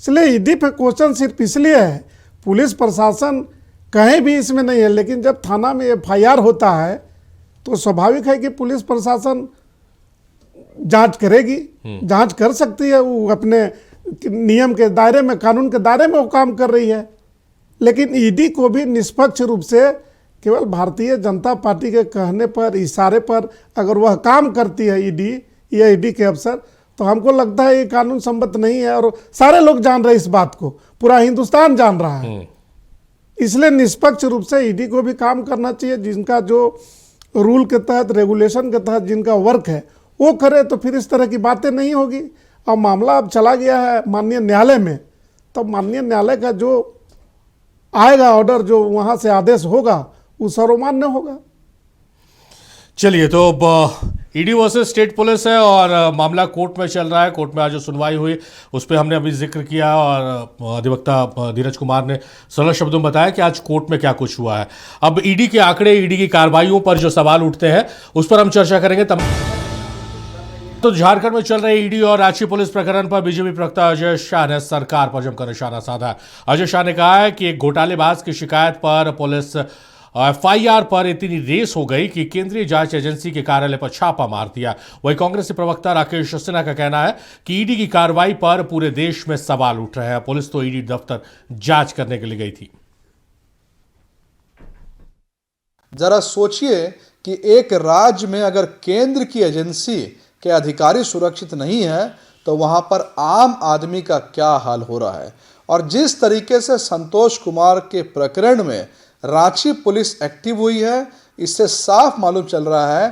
S8: इसलिए ईडी पे क्वेश्चन सिर्फ इसलिए है, पुलिस प्रशासन कहीं भी इसमें नहीं है, लेकिन जब थाना में एफआईआर होता है तो स्वाभाविक है कि पुलिस प्रशासन जांच करेगी, जांच कर सकती है, वो अपने नियम के दायरे में, कानून के दायरे में वो काम कर रही है। लेकिन ईडी को भी निष्पक्ष रूप से केवल भारतीय जनता पार्टी के कहने पर, इशारे पर अगर वह काम करती है ईडी या ईडी के अफसर, तो हमको लगता है ये कानून सम्मत नहीं है। और सारे लोग जान रहे हैं इस बात को, पूरा हिंदुस्तान जान रहा है। इसलिए निष्पक्ष रूप से ईडी को भी काम करना चाहिए, जिनका जो रूल के तहत, रेगुलेशन के तहत जिनका वर्क है वो करे, तो फिर इस तरह की बातें नहीं होगी। और मामला अब चला गया है माननीय न्यायालय में, तो माननीय न्यायालय का जो आएगा ऑर्डर, जो वहाँ से आदेश होगा, वो सर्वमान्य होगा।
S1: चलिए, तो ईडी वर्सेस स्टेट पुलिस है और मामला कोर्ट में चल रहा है। कोर्ट में आज जो सुनवाई हुई उस पर हमने अभी जिक्र किया और अधिवक्ता धीरज कुमार ने सरल शब्दों में बताया कि आज कोर्ट में क्या कुछ हुआ है। अब ईडी के आंकड़े, ईडी की कार्रवाइयों पर जो सवाल उठते हैं उस पर हम चर्चा करेंगे। तो झारखंड में चल रहे ईडी और रांची पुलिस प्रकरण पर बीजेपी प्रवक्ता अजय शाह ने सरकार पर जमकर निशाना साधा। अजय शाह ने कहा है कि एक घोटालेबाज की शिकायत पर पुलिस एफआईआर पर इतनी रेस हो गई कि केंद्रीय जांच एजेंसी के कार्यालय पर छापा मार दिया। वहीं कांग्रेस प्रवक्ता राकेश सिन्हा का कहना है कि ईडी की कार्रवाई पर पूरे देश में सवाल उठ रहे हैं। पुलिस तो ईडी दफ्तर जांच करने के लिए गई थी।
S9: जरा सोचिए कि एक राज्य में अगर केंद्र की एजेंसी के अधिकारी सुरक्षित नहीं है तो वहां पर आम आदमी का क्या हाल हो रहा है। और जिस तरीके से संतोष कुमार के प्रकरण में रांची पुलिस एक्टिव हुई है, इससे साफ मालूम चल रहा है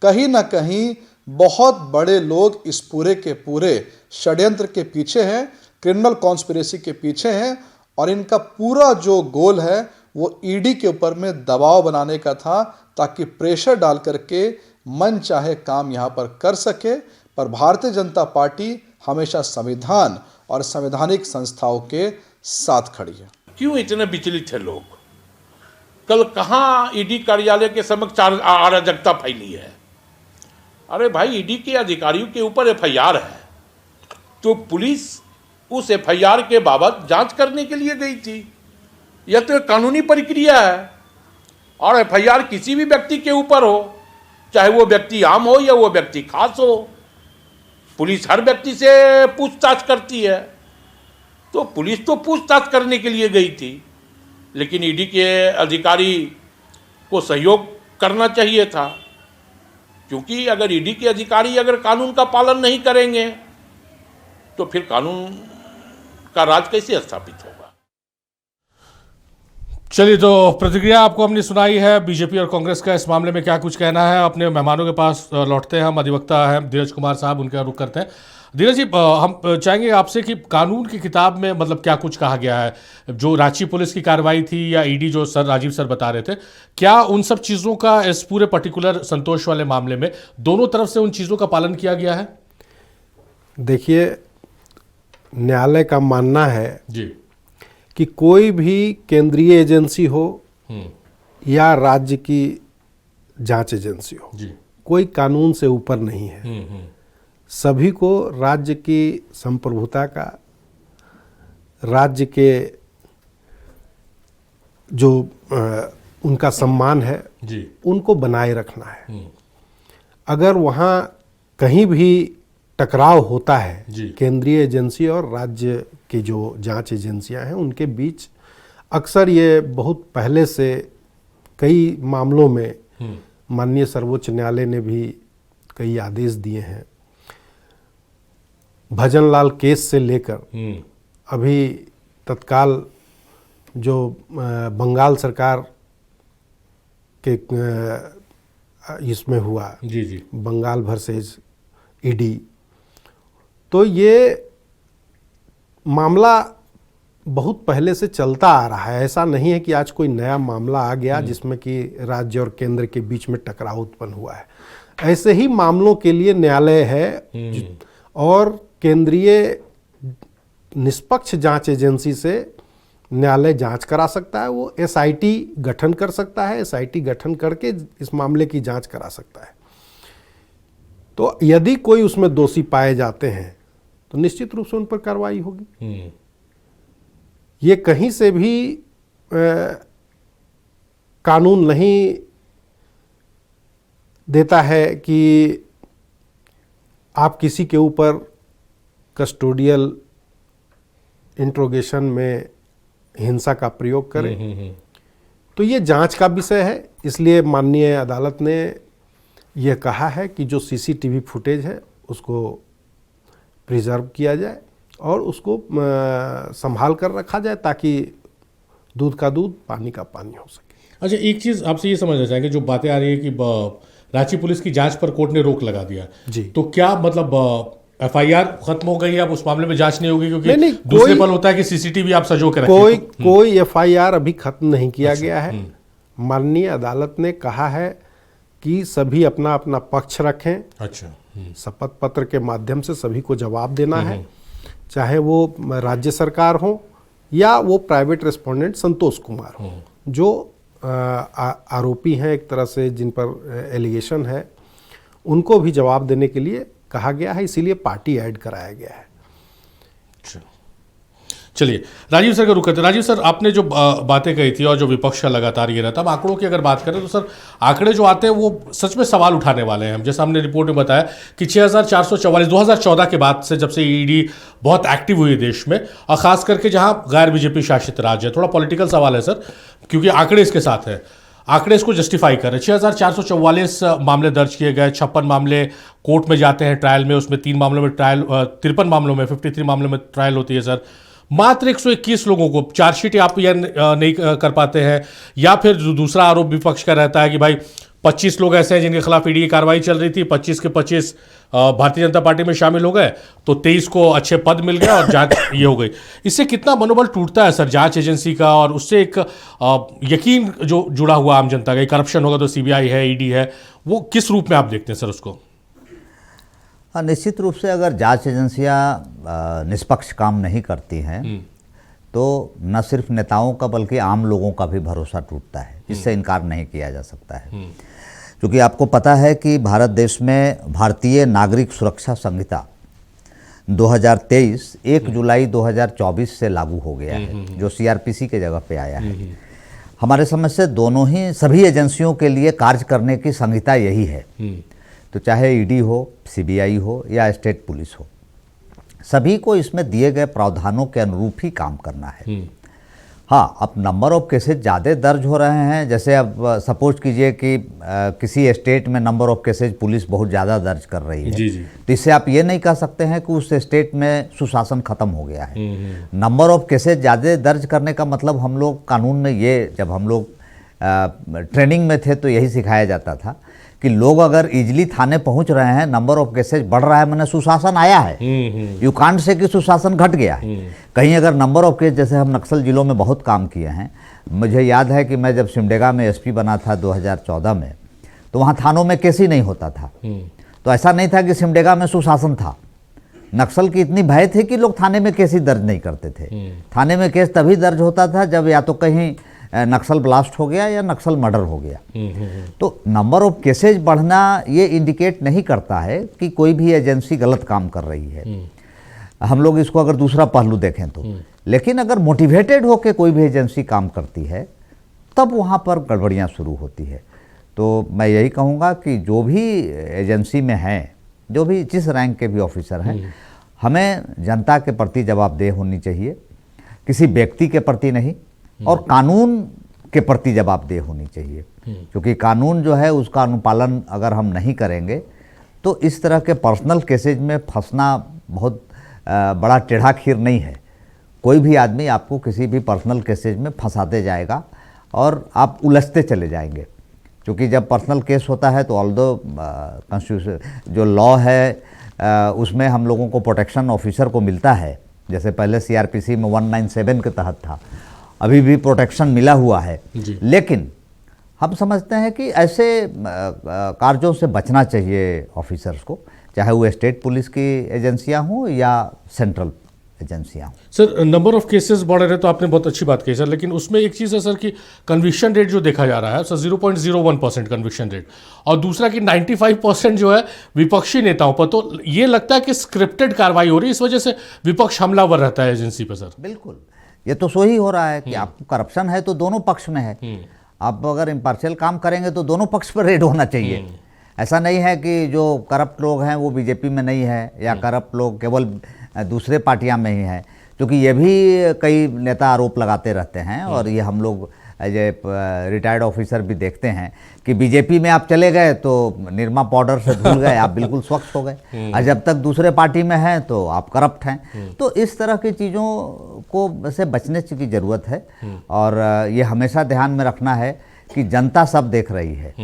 S9: कहीं ना कहीं बहुत बड़े लोग इस पूरे के पूरे षड्यंत्र के पीछे हैं, क्रिमिनल कॉन्स्पिरेसी के पीछे हैं। और इनका पूरा जो गोल है वो ईडी के ऊपर में दबाव बनाने का था, ताकि प्रेशर डाल करके मन चाहे काम यहाँ पर कर सके। पर भारतीय जनता पार्टी हमेशा संविधान और संवैधानिक संस्थाओं के साथ खड़ी है।
S10: क्यों इतने विचलित है लोग? कल कहाँ ईडी कार्यालय के समक्ष अराजकता फैली है? अरे भाई, ईडी के अधिकारियों के ऊपर एफआईआर है, तो पुलिस उस एफआईआर के बाबत जांच करने के लिए गई थी। यह तो एक कानूनी प्रक्रिया है। और एफआईआर किसी भी व्यक्ति के ऊपर हो, चाहे वो व्यक्ति आम हो या वो व्यक्ति खास हो, पुलिस हर व्यक्ति से पूछताछ करती है। तो पुलिस तो पूछताछ करने के लिए गई थी, लेकिन ईडी के अधिकारी को सहयोग करना चाहिए था, क्योंकि अगर ईडी के अधिकारी अगर कानून का पालन नहीं करेंगे तो फिर कानून का राज कैसे स्थापित होगा?
S1: चलिए, तो प्रतिक्रिया आपको हमने सुनाई है। बीजेपी और कांग्रेस का इस मामले में क्या कुछ कहना है, अपने मेहमानों के पास लौटते हैं। हम अधिवक्ता हैं धीरज कुमार साहब, उनका रुख करते हैं। धीरज जी, हम चाहेंगे आपसे कि कानून की किताब में मतलब क्या कुछ कहा गया है? जो रांची पुलिस की कार्रवाई थी या ईडी जो सर राजीव सर बता रहे थे, क्या उन सब चीज़ों का इस पूरे पर्टिकुलर संतोष वाले मामले में दोनों तरफ से उन चीज़ों का पालन किया गया है?
S4: देखिए, न्यायालय का मानना है
S1: जी
S4: कि कोई भी केंद्रीय एजेंसी हो या राज्य की जांच एजेंसी हो,
S1: जी
S4: कोई कानून से ऊपर नहीं है। सभी को राज्य की संप्रभुता का, राज्य के जो उनका सम्मान है
S1: जी
S4: उनको बनाए रखना है। अगर वहाँ कहीं भी टकराव होता है
S1: जी।
S4: केंद्रीय एजेंसी और राज्य की जो जांच एजेंसियां हैं उनके बीच, अक्सर ये बहुत पहले से कई मामलों में माननीय सर्वोच्च न्यायालय ने भी कई आदेश दिए हैं। भजनलाल केस से लेकर अभी तत्काल जो बंगाल सरकार के इसमें हुआ,
S1: जी जी
S4: बंगाल वर्सेज ईडी, तो ये मामला बहुत पहले से चलता आ रहा है। ऐसा नहीं है कि आज कोई नया मामला आ गया जिसमें कि राज्य और केंद्र के बीच में टकराव उत्पन्न हुआ है। ऐसे ही मामलों के लिए न्यायालय है और केंद्रीय निष्पक्ष जांच एजेंसी से न्यायालय जांच करा सकता है। वो एसआईटी गठन कर सकता है, एसआईटी गठन करके इस मामले की जांच करा सकता है। तो यदि कोई उसमें दोषी पाए जाते हैं तो निश्चित रूप से उन पर कार्रवाई होगी। ये कहीं से भी कानून नहीं देता है कि आप किसी के ऊपर कस्टोडियल इंट्रोगेशन में हिंसा का प्रयोग करें। तो ये जांच का विषय है। इसलिए माननीय अदालत ने यह कहा है कि जो सीसीटीवी फुटेज है उसको प्रिजर्व किया जाए और उसको संभाल कर रखा जाए ताकि दूध का दूध पानी का पानी हो सके।
S1: अच्छा, एक चीज़ आपसे ये समझना चाहेंगे, जो बातें आ रही है कि रांची पुलिस की जांच पर कोर्ट ने रोक लगा दिया
S4: जी,
S1: तो क्या मतलब एफआईआर खत्म हो गई, अब उस मामले में जांच नहीं होगी? क्योंकि
S4: नहीं,
S1: दूसरे पल होता है कि सीसीटीवी आप सजो कर
S4: कोई एफआईआर अभी खत्म नहीं किया गया है। माननीय अदालत ने कहा है कि सभी अपना अपना पक्ष रखें।
S1: अच्छा,
S4: शपथ पत्र के माध्यम से सभी को जवाब देना है, चाहे वो राज्य सरकार हो या वो प्राइवेट रेस्पोंडेंट संतोष कुमार हो, जो आरोपी हैं एक तरह से, जिन पर एलिगेशन है, उनको भी जवाब देने के लिए कहा गया है। इसीलिए पार्टी ऐड कराया गया है।
S1: चलिए, राजीव सर का रुख करते। राजीव सर, आपने जो बातें कही थी और जो विपक्ष का लगातार ये रहता है, अब आंकड़ों की अगर बात करें तो सर आंकड़े जो आते हैं वो सच में सवाल उठाने वाले हैं। जैसा हमने रिपोर्ट में बताया कि 6444 2014 के बाद से, जब से ईडी बहुत एक्टिव हुई है देश में, और ख़ास करके जहाँ गैर बीजेपी शासित राज्य है, थोड़ा पॉलिटिकल सवाल है सर, क्योंकि आंकड़े इसके साथ है, आंकड़े इसको जस्टिफाई कर रहे हैं। 6444 मामले दर्ज किए गए, 56 मामले कोर्ट में जाते हैं ट्रायल में, उसमें 3 मामलों में ट्रायल, 53 मामलों में 53 मामलों में ट्रायल होती है सर। मात्र 121 लोगों को चार्जशीट आप यह नहीं कर पाते हैं, या फिर दूसरा आरोप विपक्ष का रहता है कि भाई 25 लोग ऐसे हैं जिनके खिलाफ ईडी की कार्रवाई चल रही थी, 25 के 25 भारतीय जनता पार्टी में शामिल हो गए, तो 23 को अच्छे पद मिल गए और जांच ये हो गई। इससे कितना मनोबल टूटता है सर जांच एजेंसी का, और उससे एक यकीन जो जुड़ा हुआ आम जनता का, करप्शन होगा तो सीबीआई है, ईडी है, वो किस रूप में आप देखते हैं सर उसको?
S6: हाँ, निश्चित रूप से अगर जांच एजेंसियां निष्पक्ष काम नहीं करती हैं तो न सिर्फ नेताओं का बल्कि आम लोगों का भी भरोसा टूटता है। इससे इनकार नहीं किया जा सकता है, क्योंकि आपको पता है कि भारत देश में भारतीय नागरिक सुरक्षा संहिता 2023 1 जुलाई 2024 से लागू हो गया है, जो सीआरपीसी के जगह पे आया है। हमारे समझ से दोनों ही सभी एजेंसियों के लिए कार्य करने की संहिता यही है। तो चाहे ईडी हो, सीबीआई हो या स्टेट पुलिस हो, सभी को इसमें दिए गए प्रावधानों के अनुरूप ही काम करना है। हाँ, अब नंबर ऑफ केसेस ज़्यादा दर्ज हो रहे हैं। जैसे अब सपोज कीजिए कि किसी स्टेट में नंबर ऑफ केसेस पुलिस बहुत ज़्यादा दर्ज कर रही है,
S1: जी।
S6: तो इससे आप ये नहीं कह सकते हैं कि उस स्टेट में सुशासन खत्म हो गया है। नंबर ऑफ केसेस ज़्यादा दर्ज करने का मतलब, हम लोग कानून में ये, जब हम लोग ट्रेनिंग में थे तो यही सिखाया जाता था कि लोग अगर इजीली थाने पहुंच रहे हैं, नंबर ऑफ केसेज बढ़ रहा है, मैंने सुशासन आया है। यू कांट से कि सुशासन घट गया है। कहीं अगर नंबर ऑफ केस, जैसे हम नक्सल जिलों में बहुत काम किए हैं, मुझे याद है कि मैं जब सिमडेगा में एसपी बना था 2014 में, तो वहाँ थानों में केस ही नहीं होता था। तो ऐसा नहीं था कि सिमडेगा में सुशासन था, नक्सल की इतनी भय थी कि लोग थाने में केस ही दर्ज नहीं करते थे। थाने में केस तभी दर्ज होता था जब या तो कहीं नक्सल ब्लास्ट हो गया या नक्सल मर्डर हो गया। तो नंबर ऑफ केसेज बढ़ना ये इंडिकेट नहीं करता है कि कोई भी एजेंसी गलत काम कर रही है। हम लोग इसको अगर दूसरा पहलू देखें तो, लेकिन अगर मोटिवेटेड होकर कोई भी एजेंसी काम करती है तब वहाँ पर गड़बड़ियाँ शुरू होती है। तो मैं यही कहूँगा कि जो भी एजेंसी में हैं, जो भी जिस रैंक के भी ऑफिसर हैं, हमें जनता के प्रति जवाबदेह होनी चाहिए, किसी व्यक्ति के प्रति नहीं, और कानून के प्रति जवाबदेह होनी चाहिए। क्योंकि कानून जो है उसका अनुपालन अगर हम नहीं करेंगे तो इस तरह के पर्सनल केसेज में फंसना बहुत बड़ा टेढ़ा खीर नहीं है। कोई भी आदमी आपको किसी भी पर्सनल केसेज में फंसाते जाएगा और आप उलझते चले जाएंगे। क्योंकि जब पर्सनल केस होता है तो ऑल्दो कॉन्स्टिट्यूशन जो लॉ है उसमें हम लोगों को प्रोटेक्शन ऑफिसर को मिलता है, जैसे पहले सीआरपीसी में 197 के तहत था, अभी भी प्रोटेक्शन मिला हुआ है। लेकिन हम समझते हैं कि ऐसे कार्यों से बचना चाहिए ऑफिसर्स को, चाहे वो स्टेट पुलिस की एजेंसियां हों या सेंट्रल एजेंसियां हों।
S1: सर, नंबर ऑफ केसेस बढ़ रहे तो आपने बहुत अच्छी बात कही सर, लेकिन उसमें एक चीज़ है सर कि कन्विक्शन रेट जो देखा जा रहा है सर 0.01% कन्विक्शन रेट, और दूसरा कि 95% जो है विपक्षी नेताओं पर। तो ये लगता है कि स्क्रिप्टेड कार्रवाई हो रही है, इस वजह से विपक्ष हमलावर रहता है एजेंसी पर सर।
S6: बिल्कुल, ये तो सो ही हो रहा है कि आपको करप्शन है तो दोनों पक्ष में है। आप अगर इम्पार्शियल काम करेंगे तो दोनों पक्ष पर रेड होना चाहिए। ऐसा नहीं है कि जो करप्ट लोग हैं वो बीजेपी में नहीं है या करप्ट लोग केवल दूसरे पार्टियां में ही हैं, क्योंकि ये भी कई नेता आरोप लगाते रहते हैं। और ये हम लोग एज ए रिटायर्ड ऑफिसर भी देखते हैं कि बीजेपी में आप चले गए तो निरमा पाउडर से धुल गए, आप बिल्कुल स्वच्छ हो गए, और जब तक दूसरे पार्टी में हैं तो आप करप्ट हैं। तो इस तरह की चीज़ों को से बचने की ज़रूरत है, और ये हमेशा ध्यान में रखना है कि जनता सब देख रही है।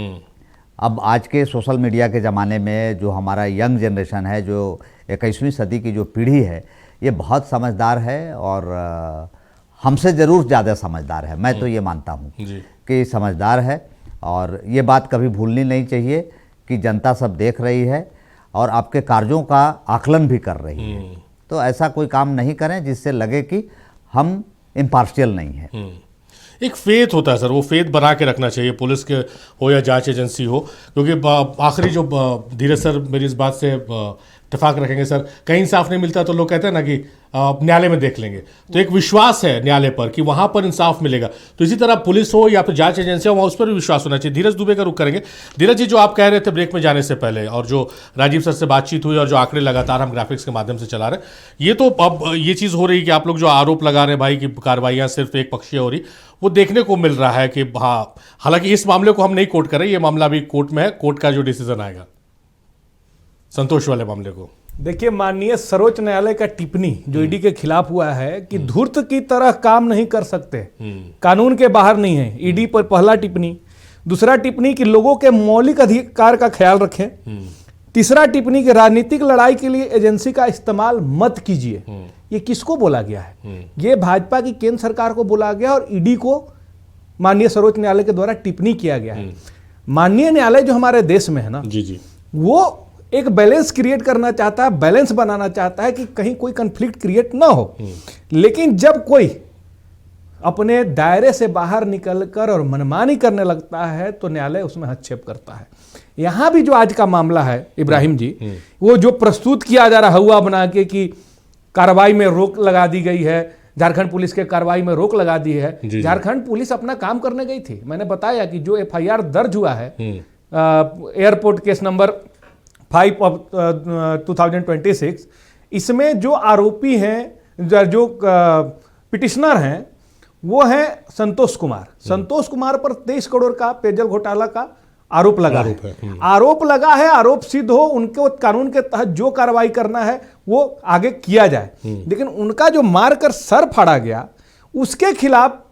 S6: अब आज के सोशल मीडिया के ज़माने में जो हमारा यंग जनरेशन है, जो 21वीं सदी की जो पीढ़ी है, ये बहुत समझदार है और हमसे ज़रूर ज़्यादा समझदार है। मैं तो ये मानता हूँ कि समझदार है, और ये बात कभी भूलनी नहीं चाहिए कि जनता सब देख रही है और आपके कार्यों का आकलन भी कर रही है। तो ऐसा कोई काम नहीं करें जिससे लगे कि हम इम्पार्शियल नहीं हैं।
S1: एक फेथ होता है सर, वो फेथ बना के रखना चाहिए, पुलिस के हो या जांच एजेंसी हो। क्योंकि आखिरी जो धीरज सर मेरी इस बात से इत्तेफाक रखेंगे सर, कहीं इंसाफ नहीं मिलता तो लोग कहते हैं ना कि न्यायालय में देख लेंगे, तो एक विश्वास है न्यायालय पर कि वहां पर इंसाफ मिलेगा। तो इसी तरह पुलिस हो या फिर जांच एजेंसी हो, वहाँ उस पर भी विश्वास होना चाहिए। धीरज दुबे का रुख करेंगे। धीरज जी, जो आप कह रहे थे ब्रेक में जाने से पहले, और जो राजीव सर से बातचीत हुई और जो आंकड़े लगातार हम ग्राफिक्स के माध्यम से चला रहे हैं, ये तो अब ये चीज़ हो रही है कि आप लोग जो आरोप लगा रहे हैं भाई कि कार्रवाइयाँ सिर्फ एक पक्षीय हो रही, वो देखने को मिल रहा है कि हाँ, हालांकि इस मामले को हम नहीं कोर्ट कर रहे, ये मामला अभी कोर्ट में है, कोर्ट का जो डिसीजन आएगा संतोष वाले मामले को।
S7: देखिए, माननीय सर्वोच्च न्यायालय का टिप्पणी जो ईडी के खिलाफ हुआ है कि धूर्त की तरह काम नहीं कर सकते, कानून के बाहर नहीं है, ईडी पर पहला टिप्पणी। दूसरा टिप्पणी कि लोगों के मौलिक अधिकार का ख्याल रखें। तीसरा टिप्पणी कि राजनीतिक लड़ाई के लिए एजेंसी का इस्तेमाल मत कीजिए। ये किसको बोला गया है? ये भाजपा की केंद्र सरकार को बोला गया और ईडी को माननीय सर्वोच्च न्यायालय के द्वारा टिप्पणी किया गया है। माननीय न्यायालय जो हमारे देश में है ना,
S1: जी,
S7: वो एक बैलेंस क्रिएट करना चाहता है, बैलेंस बनाना चाहता है कि कहीं कोई कंफ्लिक्ट क्रिएट ना हो। लेकिन जब कोई अपने दायरे से बाहर निकलकर और मनमानी करने लगता है तो न्यायालय उसमें हस्तक्षेप करता है। यहां भी जो आज का मामला है इब्राहिम जी, वो जो प्रस्तुत किया जा रहा हुआ बना के कि कार्रवाई में रोक लगा दी गई है, झारखंड पुलिस के कार्रवाई में रोक लगा दी है। झारखंड पुलिस अपना काम करने गई थी। मैंने बताया कि जो एफआईआर दर्ज हुआ है एयरपोर्ट केस नंबर 5 ऑफ 2026, इसमें जो आरोपी हैं, जो पिटिशनर हैं, वो है संतोष कुमार। संतोष कुमार पर 23 करोड़ का पेयजल घोटाला का आरोप लगा है। आरोप लगा है, आरोप सिद्ध हो, उनको कानून के तहत जो कार्रवाई करना है वो आगे किया जाए। लेकिन उनका जो मारकर सर फाड़ा गया, उसके खिलाफ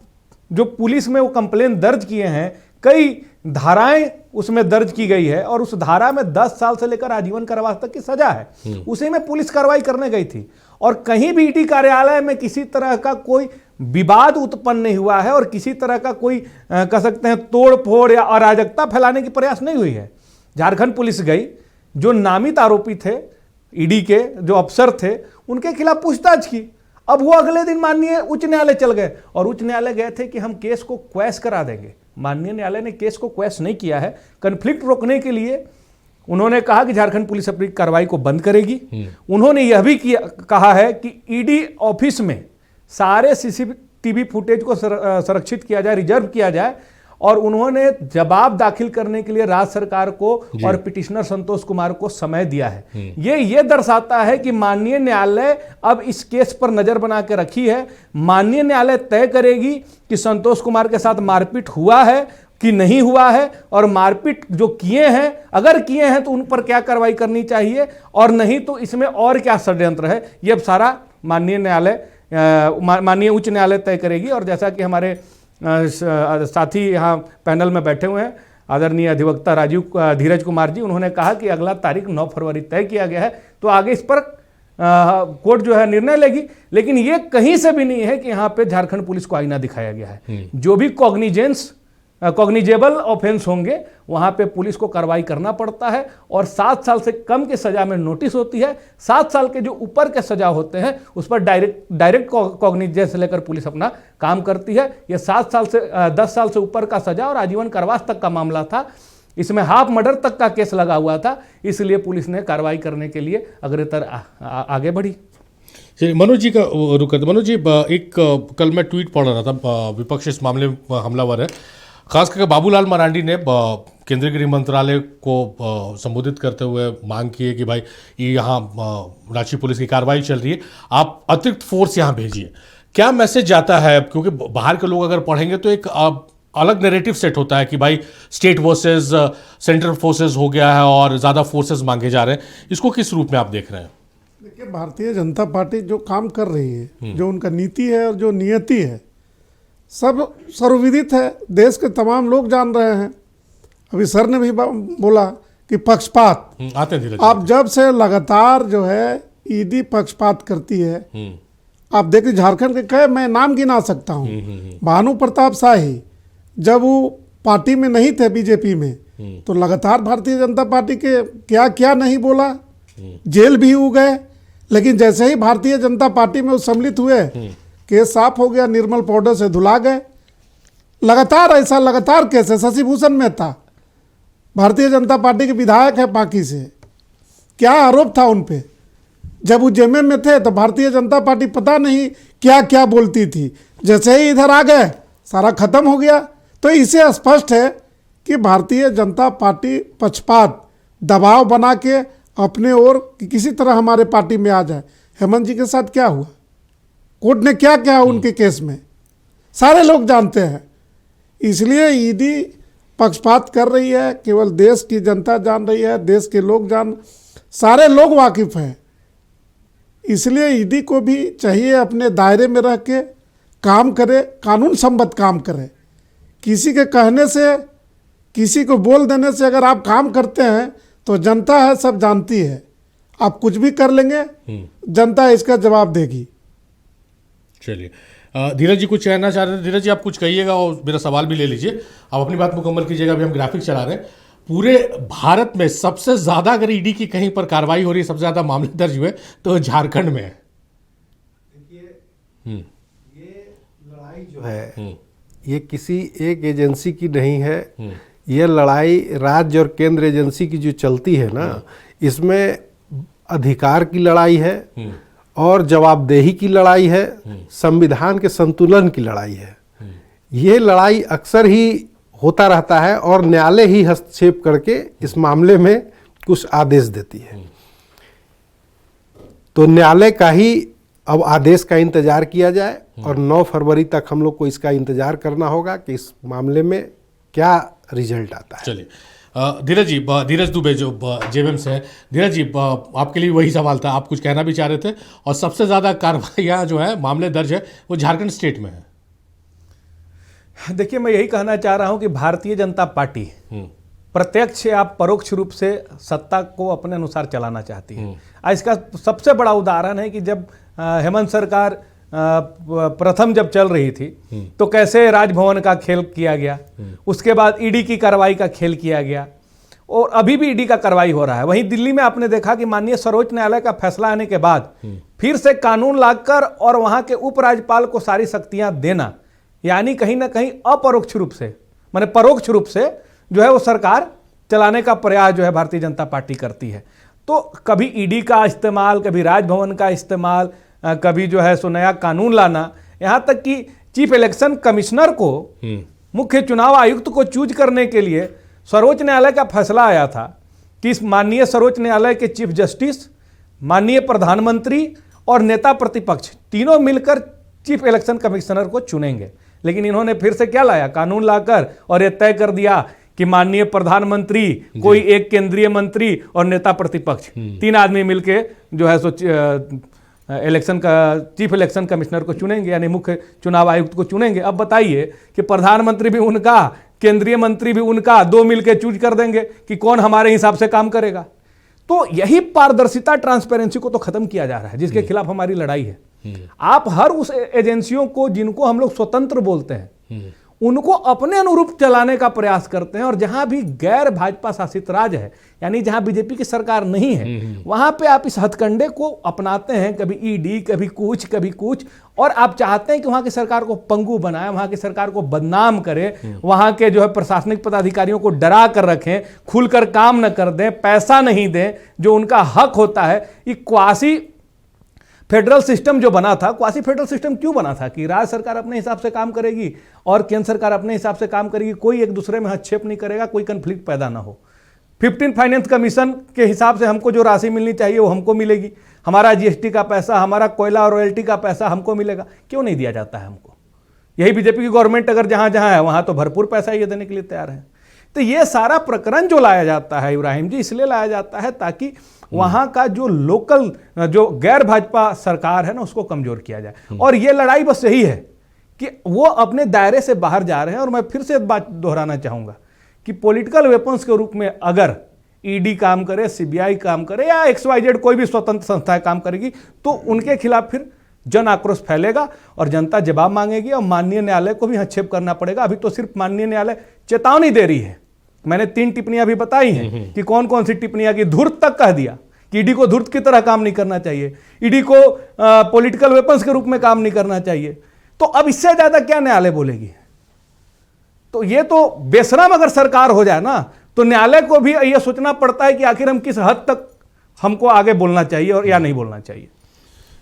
S7: जो पुलिस में वो कंप्लेन दर्ज किए हैं, कई धाराएं उसमें दर्ज की गई है और उस धारा में 10 साल से लेकर आजीवन कारावास तक की सजा है। उसी में पुलिस कार्रवाई करने गई थी और कहीं भी ईडी कार्यालय में किसी तरह का कोई विवाद उत्पन्न नहीं हुआ है और किसी तरह का कोई कह सकते हैं तोड़ फोड़ या अराजकता फैलाने की प्रयास नहीं हुई है। झारखंड पुलिस गई, जो नामित आरोपी थे, ईडी के जो अफसर थे, उनके खिलाफ पूछताछ की। अब वो अगले दिन माननीय उच्च न्यायालय चल गए और उच्च न्यायालय गए थे कि हम केस को क्वैश करा देंगे। माननीय न्यायालय ने केस को क्वैश नहीं किया है। कन्फ्लिक्ट रोकने के लिए उन्होंने कहा कि झारखंड पुलिस अपनी कार्रवाई को बंद करेगी। उन्होंने यह भी कहा है कि ईडी ऑफिस में सारे सीसीटीवी फुटेज को संरक्षित किया जाए, रिजर्व किया जाए। और उन्होंने जवाब दाखिल करने के लिए राज्य सरकार को और पिटिशनर संतोष कुमार को समय दिया है। ये दर्शाता है कि माननीय न्यायालय अब इस केस पर नजर बना के रखी है। माननीय न्यायालय तय करेगी कि संतोष कुमार के साथ मारपीट हुआ है कि नहीं हुआ है, और मारपीट जो किए हैं, अगर किए हैं तो उन पर क्या कार्रवाई करनी चाहिए और नहीं तो इसमें और क्या षड्यंत्र है, ये सारा माननीय न्यायालय, माननीय उच्च न्यायालय तय करेगी। और जैसा कि हमारे साथी यहाँ पैनल में बैठे हुए हैं, आदरणीय अधिवक्ता धीरज कुमार जी, उन्होंने कहा कि अगला तारीख 9 फरवरी तय किया गया है, तो आगे इस पर कोर्ट जो है निर्णय लेगी। लेकिन ये कहीं से भी नहीं है कि यहाँ पे झारखंड पुलिस को आईना दिखाया गया है। जो भी कॉग्निजेबल ऑफेंस होंगे वहां पे पुलिस को कार्रवाई करना पड़ता है और 7 साल से कम की सजा में नोटिस होती है। 7 साल के जो ऊपर के सजा होते हैं उस पर डायरेक्ट कॉग्निजेंस से लेकर पुलिस अपना काम करती है। ये 7 साल से 10 साल से ऊपर का सजा और आजीवन कारावास तक का मामला था। इसमें हाफ मर्डर तक का केस लगा हुआ था, इसलिए पुलिस ने कार्रवाई करने के लिए अग्रतर आगे बढ़ी।
S1: चलिए मनोज जी का रुक करते। मनोज जी, एक कल मैं ट्वीट पढ़ रहा था, विपक्ष इस मामले में हमलावर है। खास करके बाबूलाल मरांडी ने केंद्रीय गृह मंत्रालय को संबोधित करते हुए मांग की है कि भाई ये यहाँ रांची पुलिस की कार्रवाई चल रही है, आप अतिरिक्त फोर्स यहाँ भेजिए। क्या मैसेज जाता है? क्योंकि बाहर के लोग अगर पढ़ेंगे तो एक अलग नैरेटिव सेट होता है कि भाई स्टेट वर्सेस सेंट्रल फोर्सेस हो गया है और ज़्यादा फोर्सेस मांगे जा रहे हैं। इसको किस रूप में आप देख रहे हैं?
S8: देखिए, भारतीय जनता पार्टी जो काम कर रही है, जो उनका नीति है और जो नियति है, सब सर्वविदित है, देश के तमाम लोग जान रहे हैं। अभी सर ने भी बोला कि पक्षपात,
S1: आते हैं
S8: आप जब से लगातार जो है ईडी पक्षपात करती है। आप देखिए झारखंड के कई मैं नाम गिना सकता हूँ। भानु प्रताप शाही जब वो पार्टी में नहीं थे, बीजेपी में, तो लगातार भारतीय जनता पार्टी के क्या क्या नहीं बोला, जेल भी हो गए। लेकिन जैसे ही भारतीय जनता पार्टी में वो सम्मिलित हुए, केस साफ हो गया, निर्मल पाउडर से धुला गए। लगातार केस है। शशि भूषण मेहता भारतीय जनता पार्टी के विधायक है पाकी से, क्या आरोप था उन पे? जब वो जेएमएम में थे तो भारतीय जनता पार्टी पता नहीं क्या क्या बोलती थी, जैसे ही इधर आ गए सारा खत्म हो गया। तो इससे स्पष्ट है कि भारतीय जनता पार्टी पक्षपात, दबाव बना के अपने ओर किसी तरह हमारे पार्टी में आ जाए। हेमंत जी के साथ क्या हुआ, कोर्ट ने क्या क्या उनके केस में, सारे लोग जानते हैं। इसलिए ईडी पक्षपात कर रही है, केवल देश की जनता जान रही है, देश के लोग सारे लोग वाकिफ हैं। इसलिए ईडी को भी चाहिए अपने दायरे में रह के काम करे, कानून सम्मत काम करे। किसी के कहने से, किसी को बोल देने से अगर आप काम करते हैं तो जनता है, सब जानती है। आप कुछ भी कर लेंगे, जनता इसका जवाब देगी।
S1: चलिए, धीरज जी कुछ कहना चाह रहे थे। धीरज जी आप कुछ कहिएगा और मेरा सवाल भी ले लीजिए। आप अपनी बात मुकम्मल कीजिएगा, अभी हम ग्राफिक चला रहे हैं। पूरे भारत में सबसे ज्यादा अगर ईडी की कहीं पर कार्रवाई हो रही है, सबसे ज्यादा मामले दर्ज हुए तो झारखंड में है।
S4: ये लड़ाई जो है ये किसी एक एजेंसी की नहीं है, ये लड़ाई राज्य और केंद्र एजेंसी की जो चलती है ना, इसमें अधिकार की लड़ाई है और जवाबदेही की लड़ाई है, संविधान के संतुलन की लड़ाई है। ये लड़ाई अक्सर ही होता रहता है और न्यायालय ही हस्तक्षेप करके इस मामले में कुछ आदेश देती है। तो न्यायालय का ही अब आदेश का इंतजार किया जाए और 9 फरवरी तक हम लोग को इसका इंतजार करना होगा कि इस मामले में क्या रिजल्ट आता है।
S1: चलिए धीरज जी, धीरज दुबे जो जेएमएम से है, धीरज जी आपके लिए वही सवाल था, आप कुछ कहना भी चाह रहे थे। और सबसे ज़्यादा कार्रवाइयाँ जो है, मामले दर्ज है, वो झारखंड स्टेट में है।
S7: देखिए, मैं यही कहना चाह रहा हूं कि भारतीय जनता पार्टी प्रत्यक्ष या परोक्ष रूप से सत्ता को अपने अनुसार चलाना चाहती है। इसका सबसे बड़ा उदाहरण है कि जब हेमंत सरकार प्रथम जब चल रही थी तो कैसे राजभवन का खेल किया गया, उसके बाद ईडी की कार्रवाई का खेल किया गया और अभी भी ईडी का कार्रवाई हो रहा है। वहीं दिल्ली में आपने देखा कि माननीय सर्वोच्च न्यायालय का फैसला आने के बाद फिर से कानून लाकर और वहां के उपराज्यपाल को सारी शक्तियां देना, यानी कहीं ना कहीं अपरोक्ष रूप से, माने परोक्ष रूप से जो है वो सरकार चलाने का प्रयास जो है भारतीय जनता पार्टी करती है। तो कभी ईडी का इस्तेमाल, कभी राजभवन का इस्तेमाल, कभी जो है सो नया कानून लाना, यहाँ तक कि चीफ इलेक्शन कमिश्नर को, मुख्य चुनाव आयुक्त को चूज करने के लिए सर्वोच्च न्यायालय का फैसला आया था कि इस माननीय सर्वोच्च न्यायालय के चीफ जस्टिस, माननीय प्रधानमंत्री और नेता प्रतिपक्ष तीनों मिलकर चीफ इलेक्शन कमिश्नर को चुनेंगे। लेकिन इन्होंने फिर से क्या लाया, कानून लाकर और ये तय कर दिया कि माननीय प्रधानमंत्री, कोई एक केंद्रीय मंत्री और नेता प्रतिपक्ष, 3 आदमी मिलके जो है सो इलेक्शन का चीफ इलेक्शन कमिश्नर को चुनेंगे, यानी मुख्य चुनाव आयुक्त को चुनेंगे। अब बताइए कि प्रधानमंत्री भी उनका, केंद्रीय मंत्री भी उनका, 2 मिलके चूज कर देंगे कि कौन हमारे हिसाब से काम करेगा। तो यही पारदर्शिता, ट्रांसपेरेंसी को तो खत्म किया जा रहा है, जिसके खिलाफ हमारी लड़ाई है। आप हर उस एजेंसियों को जिनको हम लोग स्वतंत्र बोलते हैं, उनको अपने अनुरूप चलाने का प्रयास करते हैं और जहां भी गैर भाजपा शासित राज्य है, यानी जहां बीजेपी की सरकार नहीं है, वहां पे आप इस हथकंडे को अपनाते हैं, कभी ईडी, कभी कुछ, और आप चाहते हैं कि वहां की सरकार को पंगु बनाए, वहां की सरकार को बदनाम करें, वहां के जो है प्रशासनिक पदाधिकारियों को डरा कर रखें, खुलकर काम न कर दें, पैसा नहीं दें जो उनका हक होता है। ये क्वासी फेडरल सिस्टम जो बना था, क्वासी फेडरल सिस्टम क्यों बना था कि राज्य सरकार अपने हिसाब से काम करेगी और केंद्र सरकार अपने हिसाब से काम करेगी, कोई एक दूसरे में हस्तक्षेप नहीं करेगा, कोई कंफ्लिक्ट पैदा ना हो। 15 फाइनेंस कमीशन के हिसाब से हमको जो राशि मिलनी चाहिए वो हमको मिलेगी, हमारा जीएसटी का पैसा, हमारा कोयला और रॉयल्टी का पैसा हमको मिलेगा, क्यों नहीं दिया जाता है हमको? यही बीजेपी की गवर्नमेंट अगर जहां जहां है वहां तो भरपूर पैसा ये देने के लिए तैयार है। तो ये सारा प्रकरण जो लाया जाता है इब्राहिम जी, इसलिए लाया जाता है ताकि वहां का जो लोकल, जो गैर भाजपा सरकार है ना, उसको कमजोर किया जाए। और ये लड़ाई बस यही है कि वो अपने दायरे से बाहर जा रहे हैं। और मैं फिर से बात दोहराना चाहूंगा कि पॉलिटिकल वेपन्स के रूप में अगर ईडी काम करे, सीबीआई काम करे या XYZ कोई भी स्वतंत्र संस्था काम करेगी तो उनके खिलाफ फिर जन आक्रोश फैलेगा और जनता जवाब मांगेगी और माननीय न्यायालय को भी हस्तक्षेप करना पड़ेगा। अभी तो सिर्फ माननीय न्यायालय चेतावनी दे रही है। मैंने 3 टिप्पणियां भी बताई हैं कि कौन कौन सी टिप्पणियां की, धूर्त तक कह दिया कि ईडी को धूर्त की तरह काम नहीं करना चाहिए, ईडी को पॉलिटिकल वेपन्स के रूप में काम नहीं करना चाहिए। तो अब इससे ज्यादा क्या न्यायालय बोलेगी? तो ये तो बेशरम अगर सरकार हो जाए ना, तो न्यायालय को भी यह सोचना पड़ता है कि आखिर हम किस हद तक हमको आगे बोलना चाहिए और या नहीं बोलना चाहिए।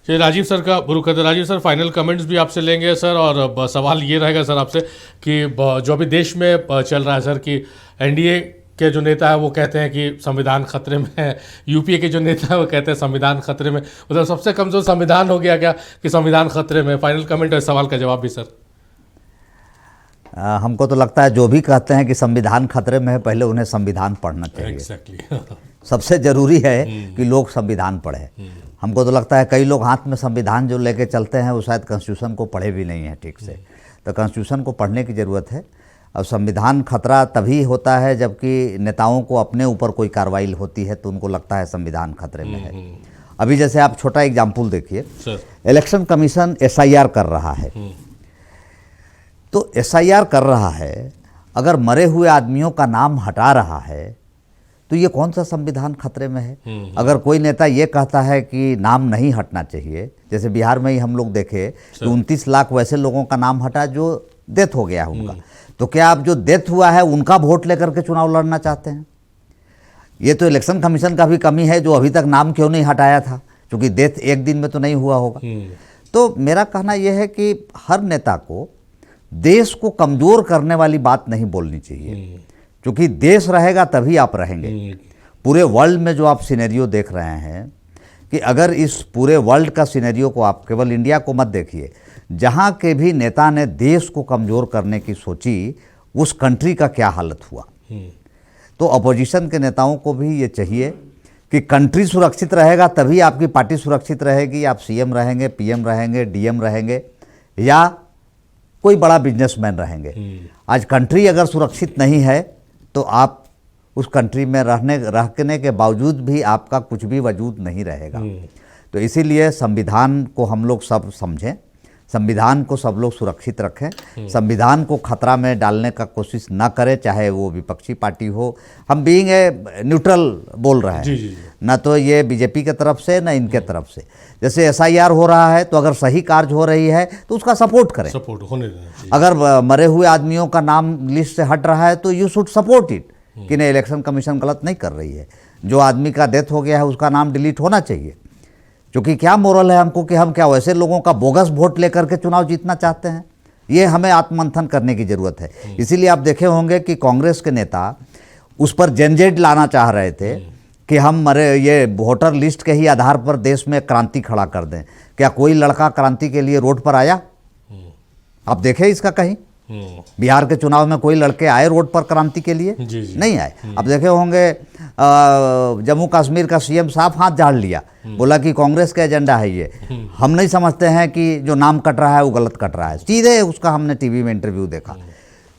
S1: चलिए, राजीव सर का रुख है। राजीव सर, फाइनल कमेंट्स भी आपसे लेंगे सर, और सवाल ये रहेगा सर आपसे कि जो अभी देश में चल रहा है सर कि एनडीए के जो नेता है वो कहते हैं कि संविधान खतरे में है, यूपीए के जो नेता है वो कहते हैं संविधान खतरे में, मतलब सबसे कमजोर संविधान हो गया क्या कि संविधान खतरे में? फाइनल कमेंट और सवाल का जवाब भी सर।
S6: हमको तो लगता है जो भी कहते हैं कि संविधान खतरे में है, पहले उन्हें संविधान पढ़ना चाहिए।
S1: एग्जैक्टली
S6: सबसे जरूरी है कि लोग संविधान पढ़े। हमको तो लगता है कई लोग हाथ में संविधान जो लेके चलते हैं वो शायद कॉन्स्टिट्यूशन को पढ़े भी नहीं है ठीक से। तो कॉन्स्टिट्यूशन को पढ़ने की ज़रूरत है। अब संविधान खतरा तभी होता है जबकि नेताओं को अपने ऊपर कोई कार्रवाई होती है तो उनको लगता है संविधान खतरे में है। अभी जैसे आप छोटा एग्जाम्पल देखिए, इलेक्शन कमीशन SIR कर रहा है, तो SIR कर रहा है अगर मरे हुए आदमियों का नाम हटा रहा है तो ये कौन सा संविधान खतरे में है? अगर कोई नेता ये कहता है कि नाम नहीं हटना चाहिए, जैसे बिहार में ही हम लोग देखे कि 29 लाख वैसे लोगों का नाम हटा जो डेथ हो गया है उनका, तो क्या आप जो डेथ हुआ है उनका वोट लेकर के चुनाव लड़ना चाहते हैं? ये तो इलेक्शन कमीशन का भी कमी है जो अभी तक नाम क्यों नहीं हटाया था, क्योंकि डेथ एक दिन में तो नहीं हुआ होगा। तो मेरा कहना यह है कि हर नेता को देश को कमजोर करने वाली बात नहीं बोलनी चाहिए, क्योंकि देश रहेगा तभी आप रहेंगे। पूरे वर्ल्ड में जो आप सिनेरियो देख रहे हैं कि अगर इस पूरे वर्ल्ड का सिनेरियो को आप केवल इंडिया को मत देखिए, जहाँ के भी नेता ने देश को कमज़ोर करने की सोची उस कंट्री का क्या हालत हुआ। तो अपोजिशन के नेताओं को भी ये चाहिए कि कंट्री सुरक्षित रहेगा तभी आपकी पार्टी सुरक्षित रहेगी, आप सीएम रहेंगे, पीएम रहेंगे, डीएम रहेंगे या कोई बड़ा बिजनेसमैन रहेंगे। आज कंट्री अगर सुरक्षित नहीं है तो आप उस कंट्री में रहने के बावजूद भी आपका कुछ भी वजूद नहीं रहेगा। तो इसीलिए संविधान को हम लोग सब समझें, संविधान को सब लोग सुरक्षित रखें, संविधान को खतरा में डालने का कोशिश ना करें, चाहे वो विपक्षी पार्टी हो। हम बीइंग ए न्यूट्रल बोल रहे हैं, ना तो ये बीजेपी की तरफ से ना इनके तरफ से। जैसे एसआईआर हो रहा है तो अगर सही कार्य हो रही है तो उसका सपोर्ट करें,
S1: सपोर्ट होने देना।
S6: अगर मरे हुए आदमियों का नाम लिस्ट से हट रहा है तो यू शुड सपोर्ट इट कि नहीं, इलेक्शन कमीशन गलत नहीं कर रही है, जो आदमी का डेथ हो गया है उसका नाम डिलीट होना चाहिए। क्योंकि क्या मोरल है हमको कि हम क्या वैसे लोगों का बोगस वोट लेकर के चुनाव जीतना चाहते हैं? ये हमें आत्ममंथन करने की ज़रूरत है। इसीलिए आप देखे होंगे कि कांग्रेस के नेता उस पर जेनजेड लाना चाह रहे थे कि हम ये वोटर लिस्ट के ही आधार पर देश में क्रांति खड़ा कर दें। क्या कोई लड़का क्रांति के लिए रोड पर आया? आप देखें इसका कहीं बिहार के चुनाव में कोई लड़के आए रोड पर क्रांति के लिए? नहीं आए। अब देखे होंगे जम्मू कश्मीर का सीएम साफ हाथ झाड़ लिया, बोला कि कांग्रेस का एजेंडा है ये। हम नहीं समझते हैं कि जो नाम कट रहा है वो गलत कट रहा है, सीधे उसका हमने टीवी में इंटरव्यू देखा।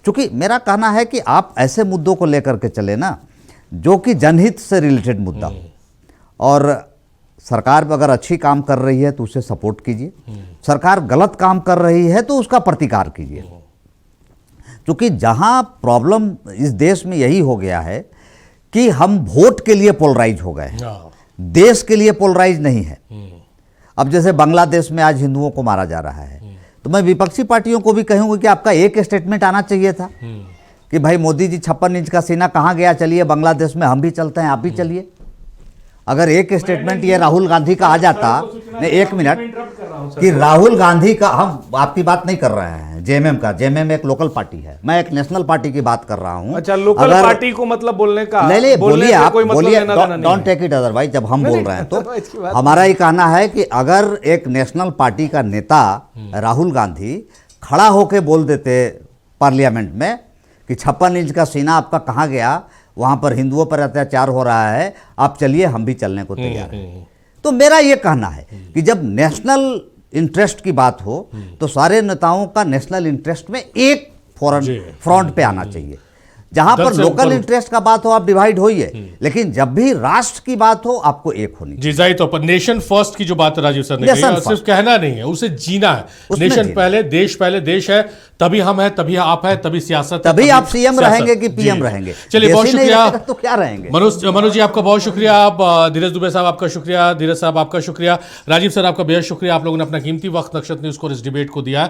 S6: क्योंकि मेरा कहना है कि आप ऐसे मुद्दों को लेकर के चले ना जो कि जनहित से रिलेटेड मुद्दा हो, और सरकार अगर अच्छी काम कर रही है तो उसे सपोर्ट कीजिए, सरकार गलत काम कर रही है तो उसका प्रतिकार कीजिए। क्योंकि जहां प्रॉब्लम इस देश में यही हो गया है कि हम वोट के लिए पोलराइज हो गए हैं, देश के लिए पोलराइज नहीं है। अब जैसे बांग्लादेश में आज हिंदुओं को मारा जा रहा है, तो मैं विपक्षी पार्टियों को भी कहूंगा कि आपका एक स्टेटमेंट आना चाहिए था कि भाई मोदी जी 56 इंच का सीना कहाँ गया, चलिए बांग्लादेश में हम भी चलते हैं, आप भी चलिए। अगर एक स्टेटमेंट ये राहुल गांधी का आ जाता, नहीं एक मिनट, कि राहुल गांधी का, हम आपकी बात नहीं कर रहे हैं जेएमएम का, जेएमएम एक लोकल पार्टी है, मैं एक नेशनल पार्टी की बात कर रहा हूं।
S7: अच्छा, लोकल पार्टी को मतलब बोलने का,
S6: नहीं बोलिए आप, बोलिए, डोंट टेक इट अदरवाइज। जब हम बोल रहे हैं तो हमारा ये कहना है कि अगर एक नेशनल पार्टी का नेता राहुल गांधी खड़ा होकर बोल देते पार्लियामेंट में कि 56 इंच का सीना आपका कहाँ गया, वहां पर हिंदुओं पर अत्याचार हो रहा है, आप चलिए हम भी चलने को तैयार हैं। तो मेरा ये कहना है कि जब नेशनल इंटरेस्ट की बात हो तो सारे नेताओं का नेशनल इंटरेस्ट में एक फ्रंट पे आना चाहिए। जहां पर लोकल इंटरेस्ट का बात हो आप डिवाइड होइए, लेकिन जब भी राष्ट्र की बात हो आपको एक होनी
S1: जी। जाहिर तौर पर नेशन फर्स्ट की जो बात राजीव सर ने कही, सिर्फ कहना नहीं है, उसे जीना है। नेशन पहले देश है, तभी हम है, तभी आप है, तभी सियासत,
S6: तभी आप सीएम रहेंगे कि पीएम रहेंगे।
S1: चलिए बहुत शुक्रिया,
S6: तो क्या रहेंगे।
S1: मनोज जी आपका बहुत शुक्रिया, आप धीरज दुबे साहब आपका शुक्रिया, धीरज साहब आपका शुक्रिया, राजीव सर आपका बेहद शुक्रिया। आप लोगों ने अपना कीमती वक्त नक्षत्र न्यूज को इस डिबेट को दिया।